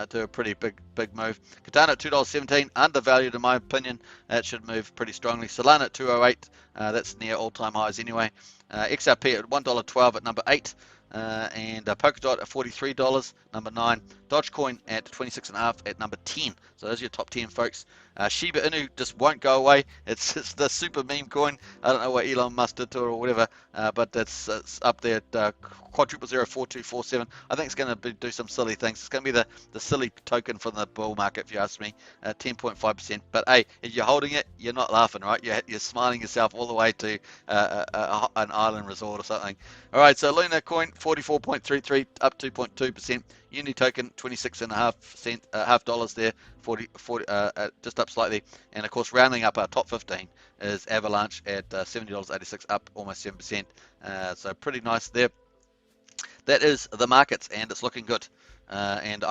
do a pretty big move. Cardano at $2.17, undervalued in my opinion. That should move pretty strongly. Solana at 208, that's near all-time highs anyway. XRP at $1.12 at number 8. And Polkadot at $43, number 9. Dogecoin at 26.5 at number 10. So those are your top 10, folks. Shiba Inu just won't go away. It's the super meme coin. I don't know what Elon Musk did to it or whatever, but it's up there at quadruple 04247. I think it's going to do some silly things. It's going to be the silly token from the bull market, if you ask me, 10.5%. But hey, if you're holding it, you're not laughing, right? You're smiling yourself all the way to an island resort or something. All right, so Luna coin 44.33, up 2.2%. Uni token 26.5 half dollars there, 40 just up slightly. And of course, rounding up our top 15 is Avalanche at $70.86, up almost 7%. So pretty nice there. That is the markets, and it's looking good. And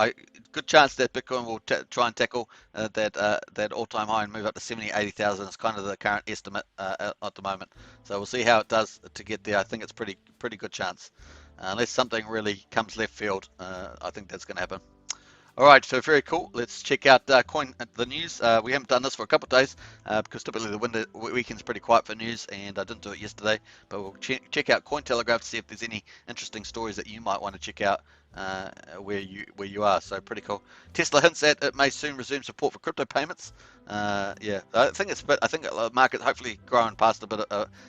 good chance that Bitcoin will try and tackle that all-time high and move up to 70,000-80,000. It's kind of the current estimate at the moment. So we'll see how it does to get there. I think it's pretty good chance. Unless something really comes left field, I think that's going to happen. All right, so very cool. Let's check out the news. We haven't done this for a couple of days because typically the weekend's pretty quiet for news, and I didn't do it yesterday. But we'll check out Cointelegraph to see if there's any interesting stories that you might want to check out where you are. So pretty cool. Tesla hints at it may soon resume support for crypto payments. Yeah, I think the market hopefully growing past a bit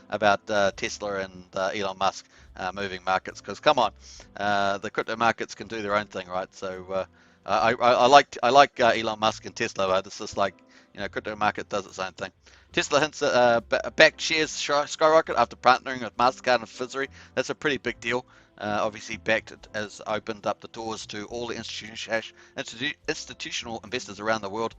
about Tesla and Elon Musk moving markets, because come on, the crypto markets can do their own thing, right? So. I like Elon Musk and Tesla, but it's just like, crypto market does its own thing. Tesla hints backed shares skyrocket after partnering with MasterCard and Fiserv. That's a pretty big deal. Obviously, backed has opened up the doors to all the institutional investors around the world.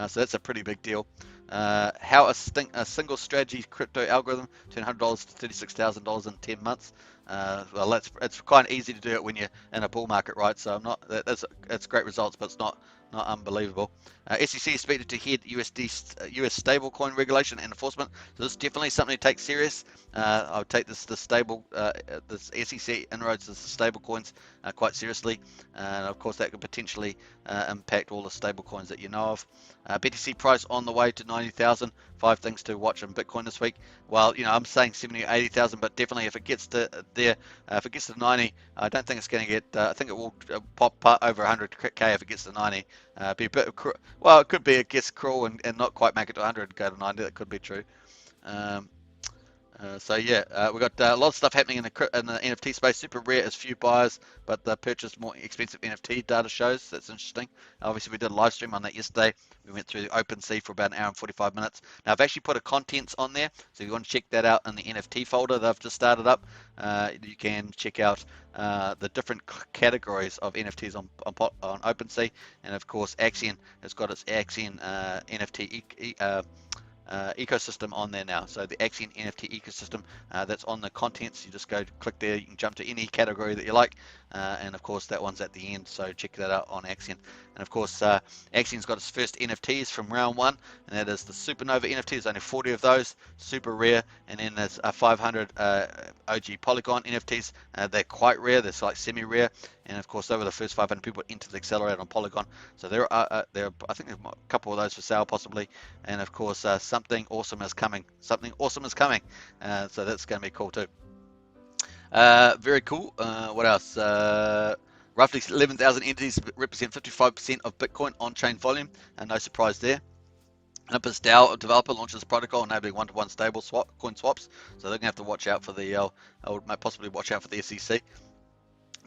So that's a pretty big deal. How a single strategy crypto algorithm turned $100 to $36,000 in 10 months. Well, it's quite easy to do it when you're in a bull market, right? So that's great results, but it's not unbelievable. SEC is expected to head US stablecoin regulation and enforcement. So this is definitely something to take serious. I would take this SEC inroads to stablecoins quite seriously, and of course that could potentially impact all the stablecoins that you know of. BTC price on the way to 90,000. 5 things to watch in Bitcoin this week. Well, you know, I'm saying 70 or 80,000, but definitely if it gets to there, if it gets to 90, I don't think it's going to get. I think it will pop over 100k if it gets to 90. Be a bit. Well, it could be it gets cruel and not quite make it to 100 and go to 90. That could be true. So yeah, we've got a lot of stuff happening in the NFT space. Super rare is few buyers, but the purchase more expensive NFT data shows. That's interesting. Obviously, we did a live stream on that yesterday. We went through the OpenSea for about an hour and 45 minutes. Now, I've actually put a contents on there, so if you want to check that out in the NFT folder that I've just started up, you can check out the different categories of NFTs on OpenSea, and of course, Axion has got its Axion NFT ecosystem on there now. So the Axion NFT ecosystem, that's on the contents. You just go click there, you can jump to any category that you like, and of course that one's at the end, so check that out on Axion. And of course Axion's got its first NFTs from round 1, and that is the Supernova NFT. There's only 40 of those, super rare. And then there's 500 OG Polygon NFTs. They're quite rare, they're like semi-rare, and of course over the first 500 people into the accelerator on Polygon. So there are I think there's a couple of those for sale possibly. And of course something awesome is coming. So that's going to be cool too. Very cool. What else? Roughly 11,000 entities represent 55% of Bitcoin on-chain volume, and no surprise there. Olympus DAO developer launches a protocol enabling one-to-one stable coin swaps, so they're going to have to watch out for the, possibly watch out for the SEC.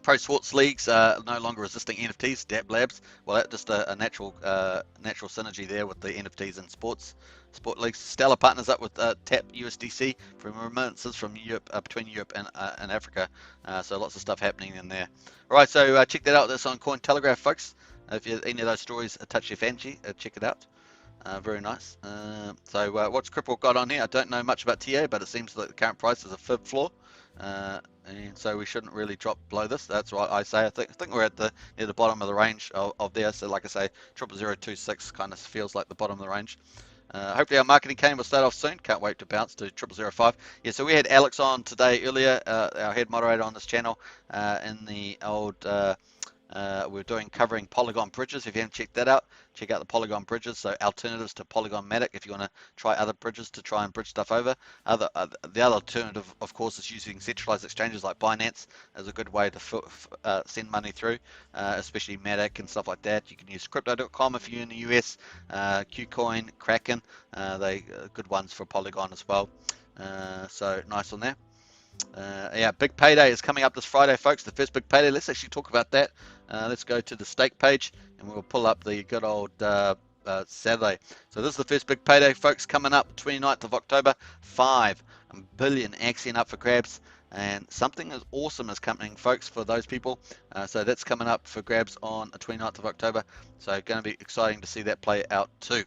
Pro sports leagues no longer resisting NFTs. Dap Labs, well, that's just a natural synergy there with the NFTs and sport leagues. Stellar partners up with Tap USDC for remittances from Europe, between Europe and Africa. So lots of stuff happening in there. All right, so check that out. That's on Cointelegraph, folks. If any of those stories touch your fancy, check it out. Very nice. So what's Cripple got on here? I don't know much about TA, but it seems like the current price is a fib floor. And so we shouldn't really drop below this. That's what I say. I think we're at near the bottom of the range of there. So like I say, 00026 kind of feels like the bottom of the range. Hopefully our marketing cane will start off soon. Can't wait to bounce to 0005. Yeah, so we had Alex on today earlier, our head moderator on this channel, in the old. We're covering Polygon bridges. If you haven't checked that out, check out the Polygon bridges. So alternatives to Polygon Matic if you want to try other bridges to try and bridge stuff over. The other alternative, of course, is using centralized exchanges like Binance as a good way to send money through, especially Matic and stuff like that. You can use Crypto.com if you're in the US, Qcoin, Kraken, they good ones for Polygon as well. So nice on there. Yeah, big payday is coming up this Friday, folks. The first big payday. Let's actually talk about that. Let's go to the stake page and we'll pull up the good old Saturday. So this is the first big payday, folks, coming up 29th of October. 5 billion Axion up for grabs, and something awesome is coming, folks, for those people. So that's coming up for grabs on the 29th of October. So going to be exciting to see that play out too.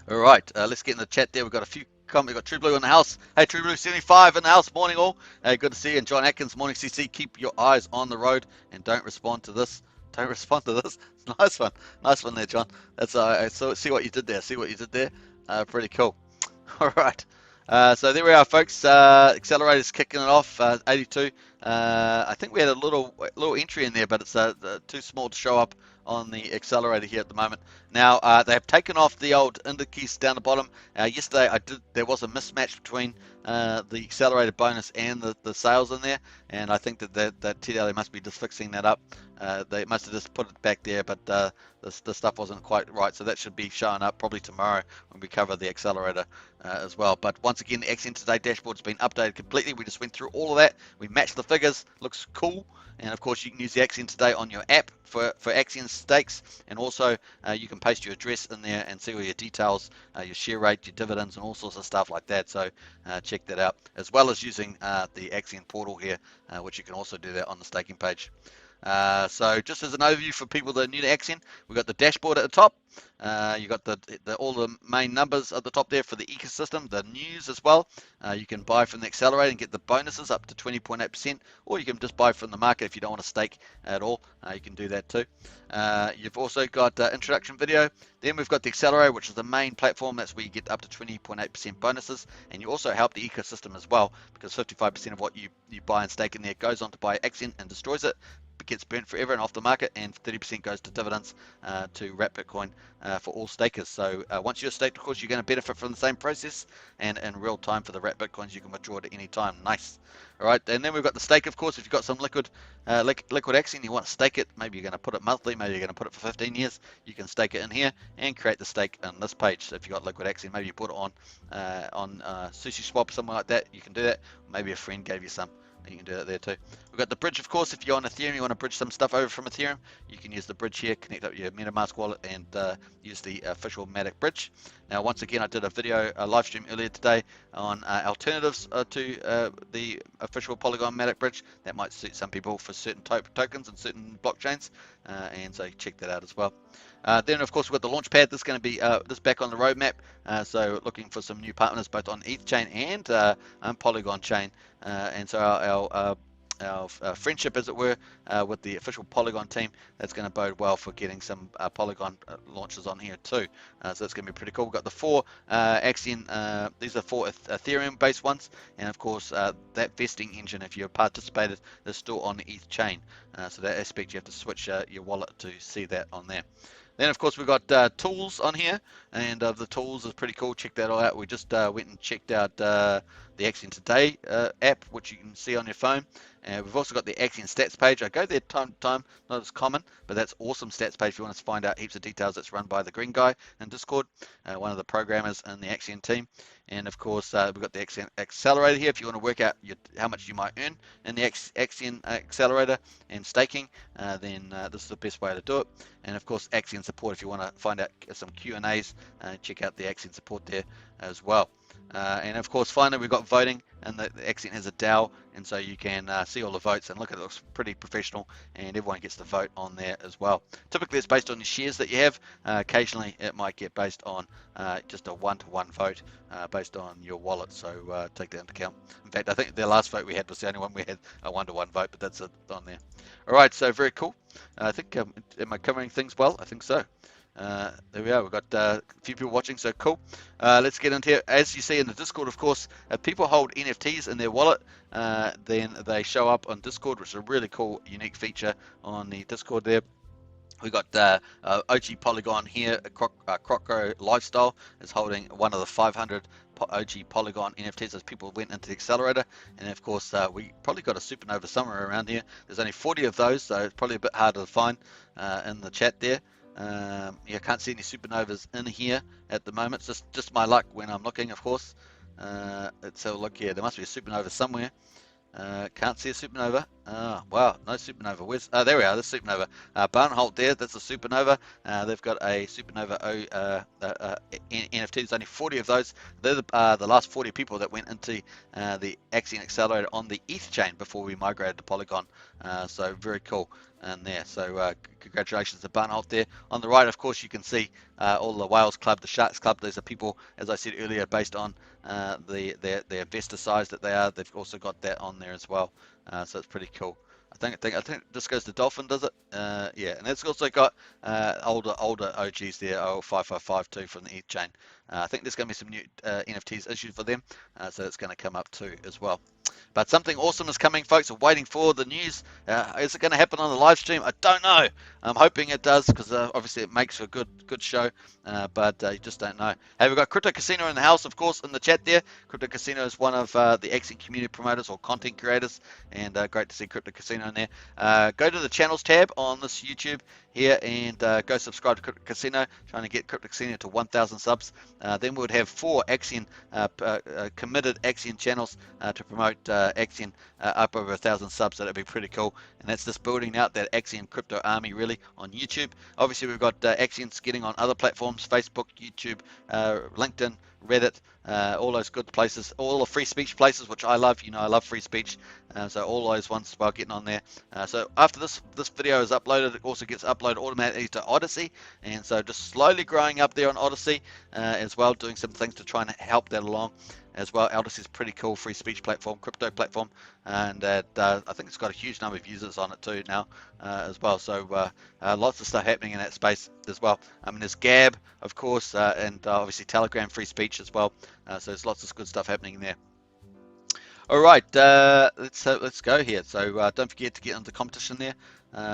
All right, let's get in the chat there. We've got a few. We've got True Blue in the house. Hey, True Blue 75 in the house. Morning all. Hey, good to see you. And John Atkins, morning CC. Keep your eyes on the road and don't respond to this. Don't respond to this. Nice one. Nice one there, John. That's I see what you did there. See what you did there. Pretty cool. All right. So there we are, folks. Accelerators kicking it off. 82. I think we had a little entry in there, but it's too small to show up on the accelerator here at the moment. Now they have taken off the old indices down the bottom. Yesterday there was a mismatch between the accelerated bonus and the sales in there, and I think that TDL must be just fixing that up. They must have just put it back there, but the stuff wasn't quite right, so that should be showing up probably tomorrow when we cover the accelerator as well. But once again, the Axion Today dashboard has been updated completely. We just went through all of that. We matched the figures. Looks cool. And of course, you can use the Axion Today on your app for Axion stakes, and also you can paste your address in there and see all your details, your share rate, your dividends, and all sorts of stuff like that. So check that out, as well as using the Axion portal here, which you can also do that on the staking page. So just as an overview for people that are new to Axion, we've got the dashboard at the top. You got all the main numbers at the top there for the ecosystem, the news as well. You can buy from the accelerator and get the bonuses up to 20.8%, or you can just buy from the market if you don't want to stake at all. You can do that too. You've also got introduction video. Then we've got the accelerator, which is the main platform. That's where you get up to 20.8% bonuses, and you also help the ecosystem as well, because 55% of what you buy and stake in there goes on to buy Axion and destroys it, gets burnt forever and off the market, and 30% goes to dividends to wrap Bitcoin for all stakers. So once you're staked, of course, you're going to benefit from the same process, and in real time for the wrap Bitcoins, you can withdraw it at any time. Nice. All right, and then we've got the stake, of course. If you've got some liquid Axion, you want to stake it. Maybe you're going to put it monthly, maybe you're going to put it for 15 years. You can stake it in here and create the stake on this page. So if you've got liquid Axion, maybe you put it on Sushi Swap, something like that. You can do that. Maybe a friend gave you some. You can do that there too. We've got the bridge, of course. If you're on Ethereum, you want to bridge some stuff over from Ethereum, you can use the bridge here, connect up your MetaMask wallet, and use the official Matic bridge. Now, once again, I did a video, a live stream earlier today on alternatives to the official Polygon Matic bridge. That might suit some people for certain tokens and certain blockchains, and so check that out as well. Then, of course, we've got the launchpad. This is going to be this back on the roadmap. So looking for some new partners both on ETH chain and Polygon chain. And so our friendship, as it were, with the official Polygon team, that's going to bode well for getting some Polygon launches on here too. So that's going to be pretty cool. We've got the 4 Axion, these are 4 Ethereum based ones, and of course that vesting engine, if you're participated, is still on the ETH chain. So that aspect you have to switch your wallet to see that on there. Then, of course, we've got tools on here, and the tools is pretty cool. Check that all out. We just went and checked out the Axion Today app, which you can see on your phone. And we've also got the Axion stats page. I go there time to time, not as common, but that's awesome stats page if you want to find out heaps of details. That's run by the green guy in Discord, one of the programmers in the Axion team. And of course, we've got the Axion Accelerator here if you want to work out how much you might earn in the Axion Accelerator and staking, then this is the best way to do it. And of course, Axion support if you want to find out some Q&As, check out the Axion support there as well. And of course, finally, we've got voting, and the Axion has a DAO, and so you can see all the votes and look at it. Looks pretty professional, and everyone gets to vote on there as well. Typically, it's based on the shares that you have. Occasionally, it might get based on just a one-to-one vote based on your wallet, so take that into account. In fact, I think the last vote we had was the only one we had a one-to-one vote, but that's it on there. All right, so very cool. I think, am I covering things well? I think so. There we are. We've got a few people watching, so cool. Let's get into here. As you see in the Discord, of course, if people hold NFTs in their wallet, then they show up on Discord, which is a really cool, unique feature on the Discord there. We've got OG Polygon here. Croco Lifestyle is holding one of the 500 OG Polygon NFTs as people went into the accelerator. And of course, we probably got a supernova somewhere around here. There's only 40 of those, so it's probably a bit harder to find in the chat there. Yeah, can't see any supernovas in here at the moment. It's just my luck when I'm looking, of course. Let's have a look here. There must be a supernova somewhere. Can't see a supernova. Wow, no supernova. Where's? There we are. This supernova. Barnholt there. That's a supernova. They've got a supernova NFT. There's only 40 of those. They're the last 40 people that went into the Axion Accelerator on the ETH chain before we migrated to Polygon. So very cool in there. So congratulations to Barnholt there. On the right, of course, you can see all the Whales Club, the Sharks Club. These are people, as I said earlier, based on their investor size that they are. They've also got that on there as well. So it's pretty cool. I think this goes to Dolphin, does it? Yeah, and it's also got older OGs there, 5552 from the ETH chain. I think there's going to be some new NFTs issued for them, so it's going to come up too as well. But something awesome is coming, folks. We're waiting for the news. Is it going to happen on the live stream? I don't know. I'm hoping it does, because obviously it makes for a good show, but you just don't know. Hey, we've got Crypto Casino in the house, of course, in the chat there. Crypto Casino is one of the Axion community promoters or content creators, and great to see Crypto Casino in there. Go to the channels tab on this YouTube here and go subscribe to Crypto Casino, trying to get Crypto Casino to 1,000 subs. Then we would have 4 Axion committed Axion channels to promote Axion up over 1,000 subs. So that'd be pretty cool. And that's just building out that Axion crypto army really on YouTube. Obviously, we've got Axions getting on other platforms: Facebook, YouTube, LinkedIn, Reddit, all those good places, all the free speech places, which I love. You know, I love free speech. So all those ones while getting on there. So after this video is uploaded, it also gets uploaded automatically to Odyssey, and so just slowly growing up there on Odyssey as well, doing some things to try and help that along as well. Odyssey is a pretty cool free speech platform, crypto platform, and I think it's got a huge number of users on it too now as well. So lots of stuff happening in that space as well. I mean, there's Gab, of course, and obviously Telegram free speech as well. So there's lots of good stuff happening there. All right, let's go here. So don't forget to get into the competition there.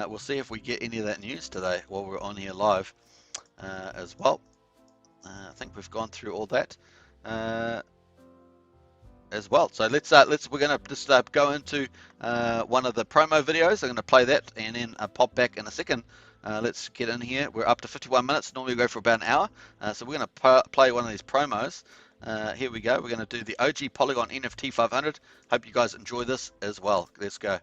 We'll see if we get any of that news today while we're on here live as well. I think we've gone through all that as well. So we're gonna just go into one of the promo videos. I'm gonna play that and then pop back in a second. Let's get in here. We're up to 51 minutes. Normally we go for about an hour. So we're gonna play one of these promos. Here we go. We're gonna do the OG Polygon NFT 500. Hope you guys enjoy this as well. Let's go.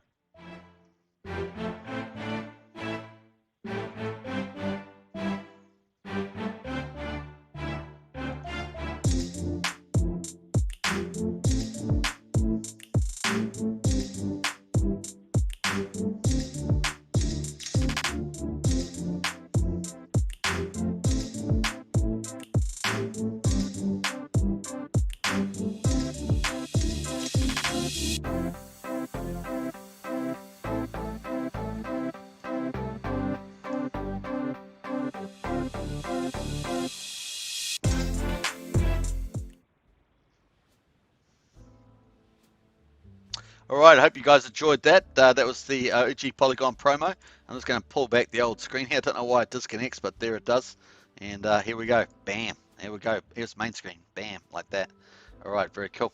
Alright, I hope you guys enjoyed that. That was the OG Polygon promo. I'm just going to pull back the old screen here. I don't know why it disconnects, but there it does. And here we go. Bam. There we go. Here's main screen. Bam. Like that. Alright, very cool.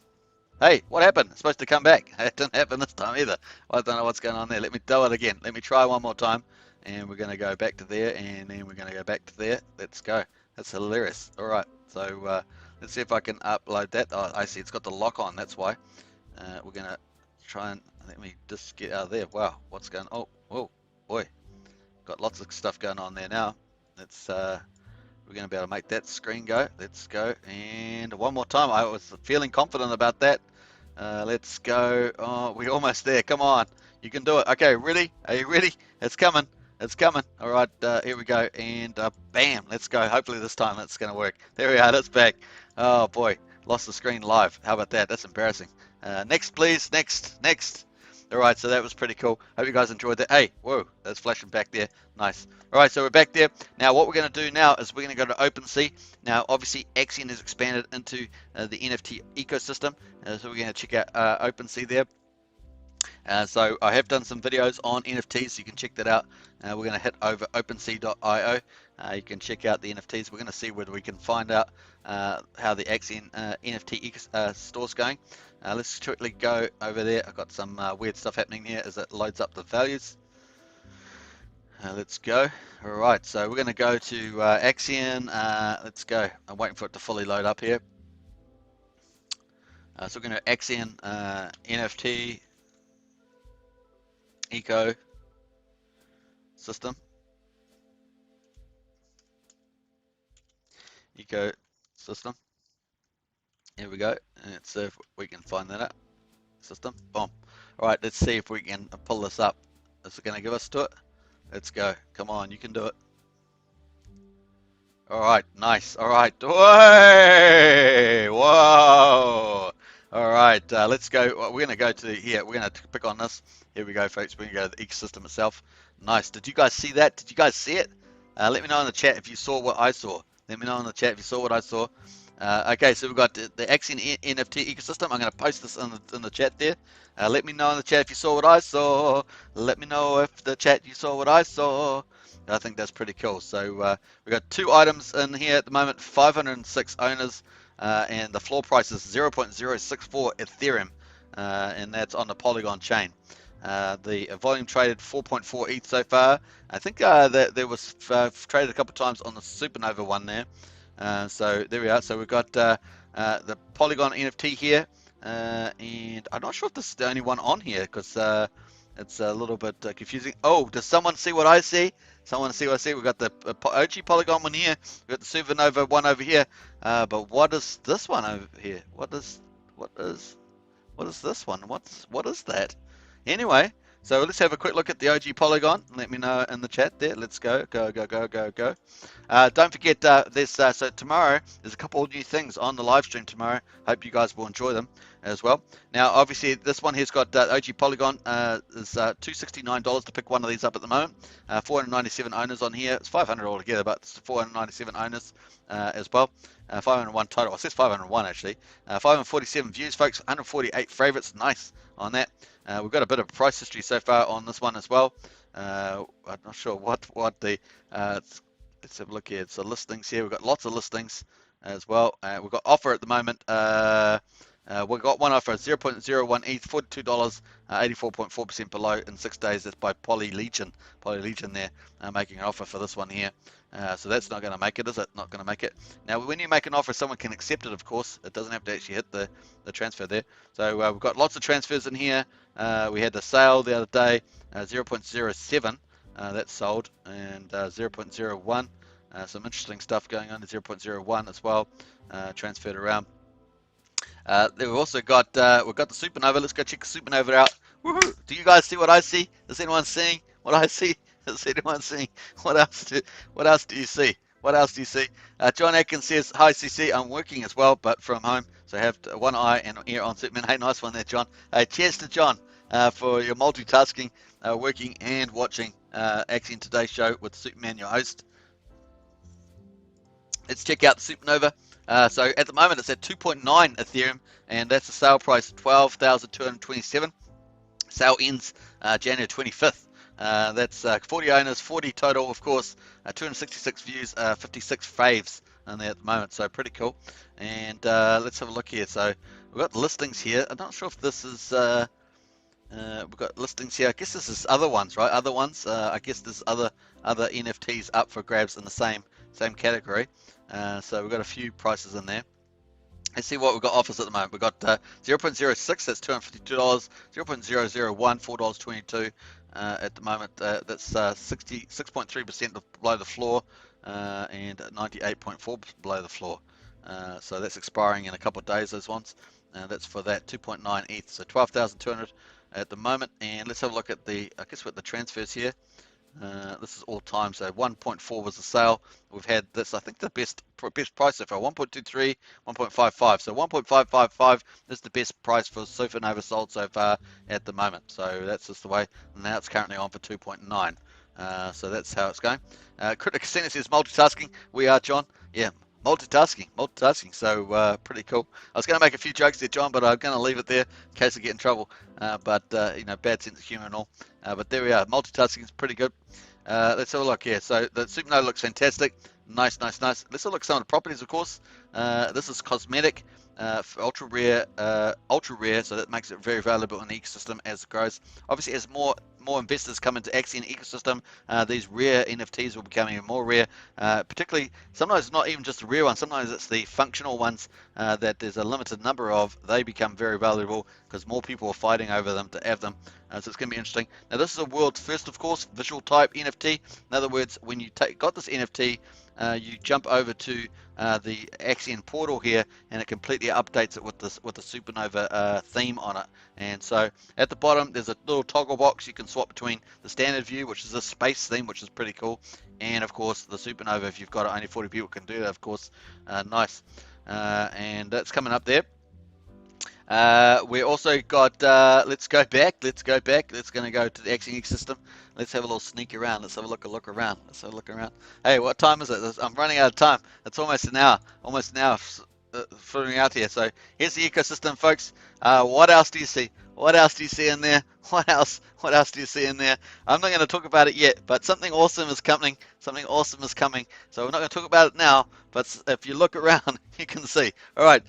Hey, what happened? It's supposed to come back. It didn't happen this time either. I don't know what's going on there. Let me do it again. Let me try one more time. And we're going to go back to there. And then we're going to go back to there. Let's go. That's hilarious. Alright, so let's see if I can upload that. Oh, I see. It's got the lock on. That's why. We're going to try and let me just get out of there. Wow, what's going on? Oh boy, got lots of stuff going on there now. Let's we're going to be able to make that screen go. Let's go, and one more time. I was feeling confident about that. Let's go. Oh, we're almost there. Come on, you can do it. Okay, ready? Are you ready? It's coming. It's coming. All right, here we go, and bam, let's go. Hopefully this time it's going to work. There we are. That's back. Oh boy, lost the screen live. How about that? That's embarrassing. Next, please. Next. All right, so that was pretty cool. Hope you guys enjoyed that. Hey, whoa, that's flashing back there. Nice. All right, so we're back there. Now, what we're going to do now is we're going to go to OpenSea. Now, obviously, Axion has expanded into the NFT ecosystem. So we're going to check out OpenSea there. So I have done some videos on NFTs, so you can check that out. We're going to head over OpenSea.io. You can check out the NFTs. We're going to see whether we can find out how the Axion NFT store's going. Let's quickly go over there. I've got some weird stuff happening here as it loads up the values. Let's go. All right, so we're going to go to Axion. Let's go. I'm waiting for it to fully load up here. So we're going to Axion NFT eco system. Ecosystem. Here we go. And let's see if we can find that out. System. Boom. All right, let's see if we can pull this up. Is it going to give us to it? Let's go. Come on, you can do it. All right, nice. All right. Whoa. All right, let's go. We're going to go to here. We're going to pick on this. Here we go, folks. We're going to go to the ecosystem itself. Nice. Did you guys see that? Did you guys see it? Let me know in the chat if you saw what I saw. Let me know in the chat if you saw what I saw. Okay, so we've got the Axion NFT ecosystem. I'm going to post this in the chat there. Let me know in the chat if you saw what I saw. Let me know if the chat you saw what I saw. I think that's pretty cool. So we've got 2 items in here at the moment, 506 owners, and the floor price is 0.064 Ethereum, and that's on the Polygon chain. The volume traded 4.4 ETH so far. I think that there was traded a couple of times on the Supernova one there. So there we are. So we've got the Polygon NFT here, and I'm not sure if this is the only one on here because it's a little bit confusing. Oh, does someone see what I see? Someone see what I see? We've got the OG Polygon one here. We've got the Supernova one over here. But what is this one over here? What is this one? What is that? Anyway, so let's have a quick look at the OG Polygon. Let me know in the chat there. Let's go. Don't forget, so tomorrow there's a couple of new things on the live stream tomorrow. Hope you guys will enjoy them. as well. Now, obviously, this one here's got OG Polygon is $269 to pick one of these up at the moment. 497 owners on here. It's 500 altogether, but it's 497 owners as well. 501 total. It says 501 actually. 547 views, folks. 148 favorites. Nice on that. We've got a bit of price history so far on this one as well. I'm not sure what the let's have a look here. It's the listings here. We've got lots of listings as well. We've got offer at the moment. We've got one offer, 0.01 ETH, $42, 84.4% below in 6 days. That's by Polygon there, making an offer for this one here. So that's not going to make it, is it? Not going to make it. Now, when you make an offer, someone can accept it, of course. It doesn't have to actually hit the transfer there. So we've got lots of transfers in here. We had the sale the other day, 0.07. That's sold, and 0.01. Some interesting stuff going on at 0.01 as well, transferred around. We've also got we've got the supernova. Let's go check the supernova out. Woohoo! Do you guys see what I see? Is anyone seeing what I see? Is anyone seeing what else do you see? What else do you see? John Atkins says, hi CC, I'm working as well, but from home, so I have one eye and ear on Superman. Hey, nice one there, John. Cheers to John for your multitasking, working and watching Axion Today show with Superman, your host. Let's check out the supernova. So at the moment it's at 2.9 Ethereum, and that's the sale price 12,227. Sale ends January 25th. That's 40 owners, 40 total, of course, 266 views, 56 faves in there at the moment, so pretty cool. And let's have a look here. So we've got listings here. I'm not sure if this is we've got listings here. I guess this is other ones, right? Other ones. I guess there's other NFTs up for grabs in the same category. So we've got a few prices in there. Let's see what we've got offers at the moment. We've got 0.06, that's $252. 0.001, $4.22 at the moment. That's 66.3% below the floor and 98.4% below the floor. So that's expiring in a couple of days, those ones. That's for that 2.9 ETH, so 12,200 at the moment. And let's have a look at the, I guess, what the transfers here. This is all time, so 1.4 was the sale. We've had this, I think, the best price so far, 1.23, 1.55. So 1.555 is the best price for Supernova sold so far at the moment. So that's just the way. Now it's currently on for 2.9. So that's how it's going. Critic Casino says multitasking. We are, John. Yeah. Multitasking, so pretty cool. I was going to make a few jokes there, John, but I'm going to leave it there in case I get in trouble. But you know, bad sense of humor and all. But there we are. Multitasking is pretty good. Let's have a look here. So the supernova looks fantastic. Nice. Let's have a look at some of the properties, of course. This is cosmetic, ultra rare, so that makes it very valuable in the ecosystem as it grows. Obviously, as more investors come into Axion ecosystem, these rare NFTs will become even more rare. Particularly, sometimes not even just the rare ones, sometimes it's the functional ones that there's a limited number of. They become very valuable because more people are fighting over them to have them. So it's going to be interesting. Now, this is a world's first, of course, visual type NFT. In other words, when you got this NFT, you jump over to the Axion portal here, and it completely updates it with the supernova theme on it. And so at the bottom, there's a little toggle box. You can swap between the standard view, which is a space theme, which is pretty cool, and of course the supernova. If you've got it, only 40 people can do that, of course. Nice. And that's coming up there. We also got, let's go back. Let's going to go to the Axion ecosystem. Let's have a little sneak around. Let's have a look around. Hey, what time is it? I'm running out of time. It's almost an hour. Filling out here. So here's the ecosystem, folks. What else do you see? What else do you see in there? What else do you see in there? I'm not going to talk about it yet, but something awesome is coming. So we're not going to talk about it now, but if you look around, you can see. All right.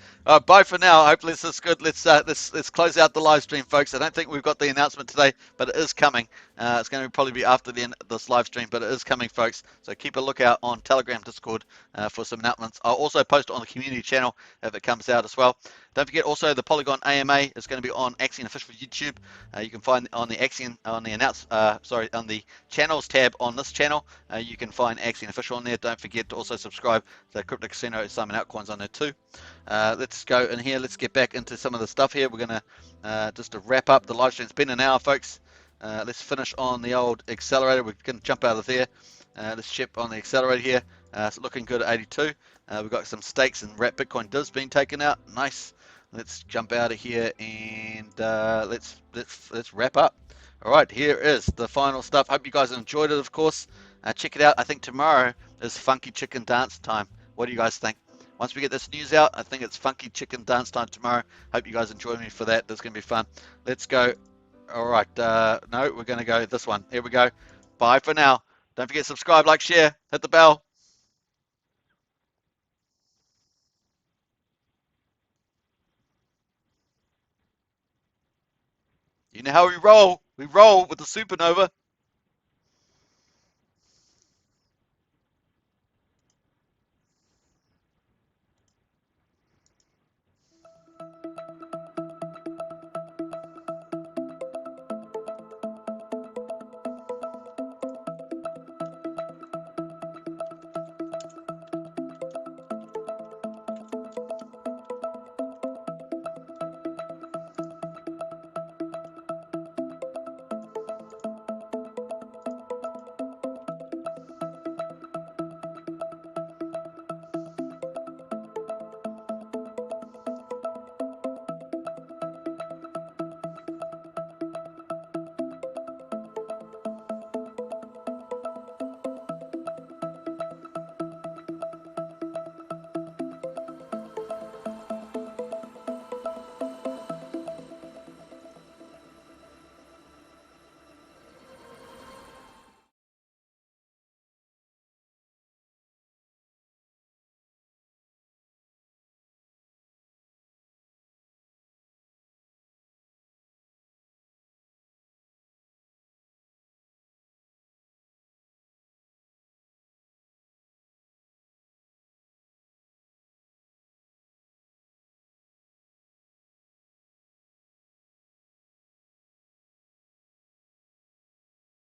Bye for now. Hopefully this is good. Let's close out the live stream, folks. I don't think we've got the announcement today, but it is coming. It's going to probably be after the end of this live stream, but it is coming, folks. So keep a lookout on Telegram, Discord for some announcements. I'll also post it on the community channel if it comes out as well. Don't forget also the Polygon AMA is going to be on Axion Official YouTube. You can find on the Axion on the channels tab on this channel. You can find Axion Official on there. Don't forget to also subscribe to Crypto Casino, Simon Altcoins on there too. Let's go in here. Let's get back into some of the stuff here. We're going to just to wrap up the live stream. It's been an hour, folks. Let's finish on the old accelerator. We're going to jump out of there. Let's chip on the accelerator here. It's looking good at 82. We've got some stakes and wrap Bitcoin divs being taken out. Nice. let's jump out of here and let's wrap up. All right, here is the final stuff. Hope you guys enjoyed it, of course. Check it out. I think tomorrow is Funky Chicken Dance time. What do you guys think? Once we get this news out, I think it's Funky Chicken Dance time tomorrow. Hope you guys enjoy me for that. That's going to be fun. Let's go. All right. No, we're going to go this one. Here we go. Bye for now. Don't forget to subscribe, like, share, hit the bell. You know how we roll. We roll with the supernova.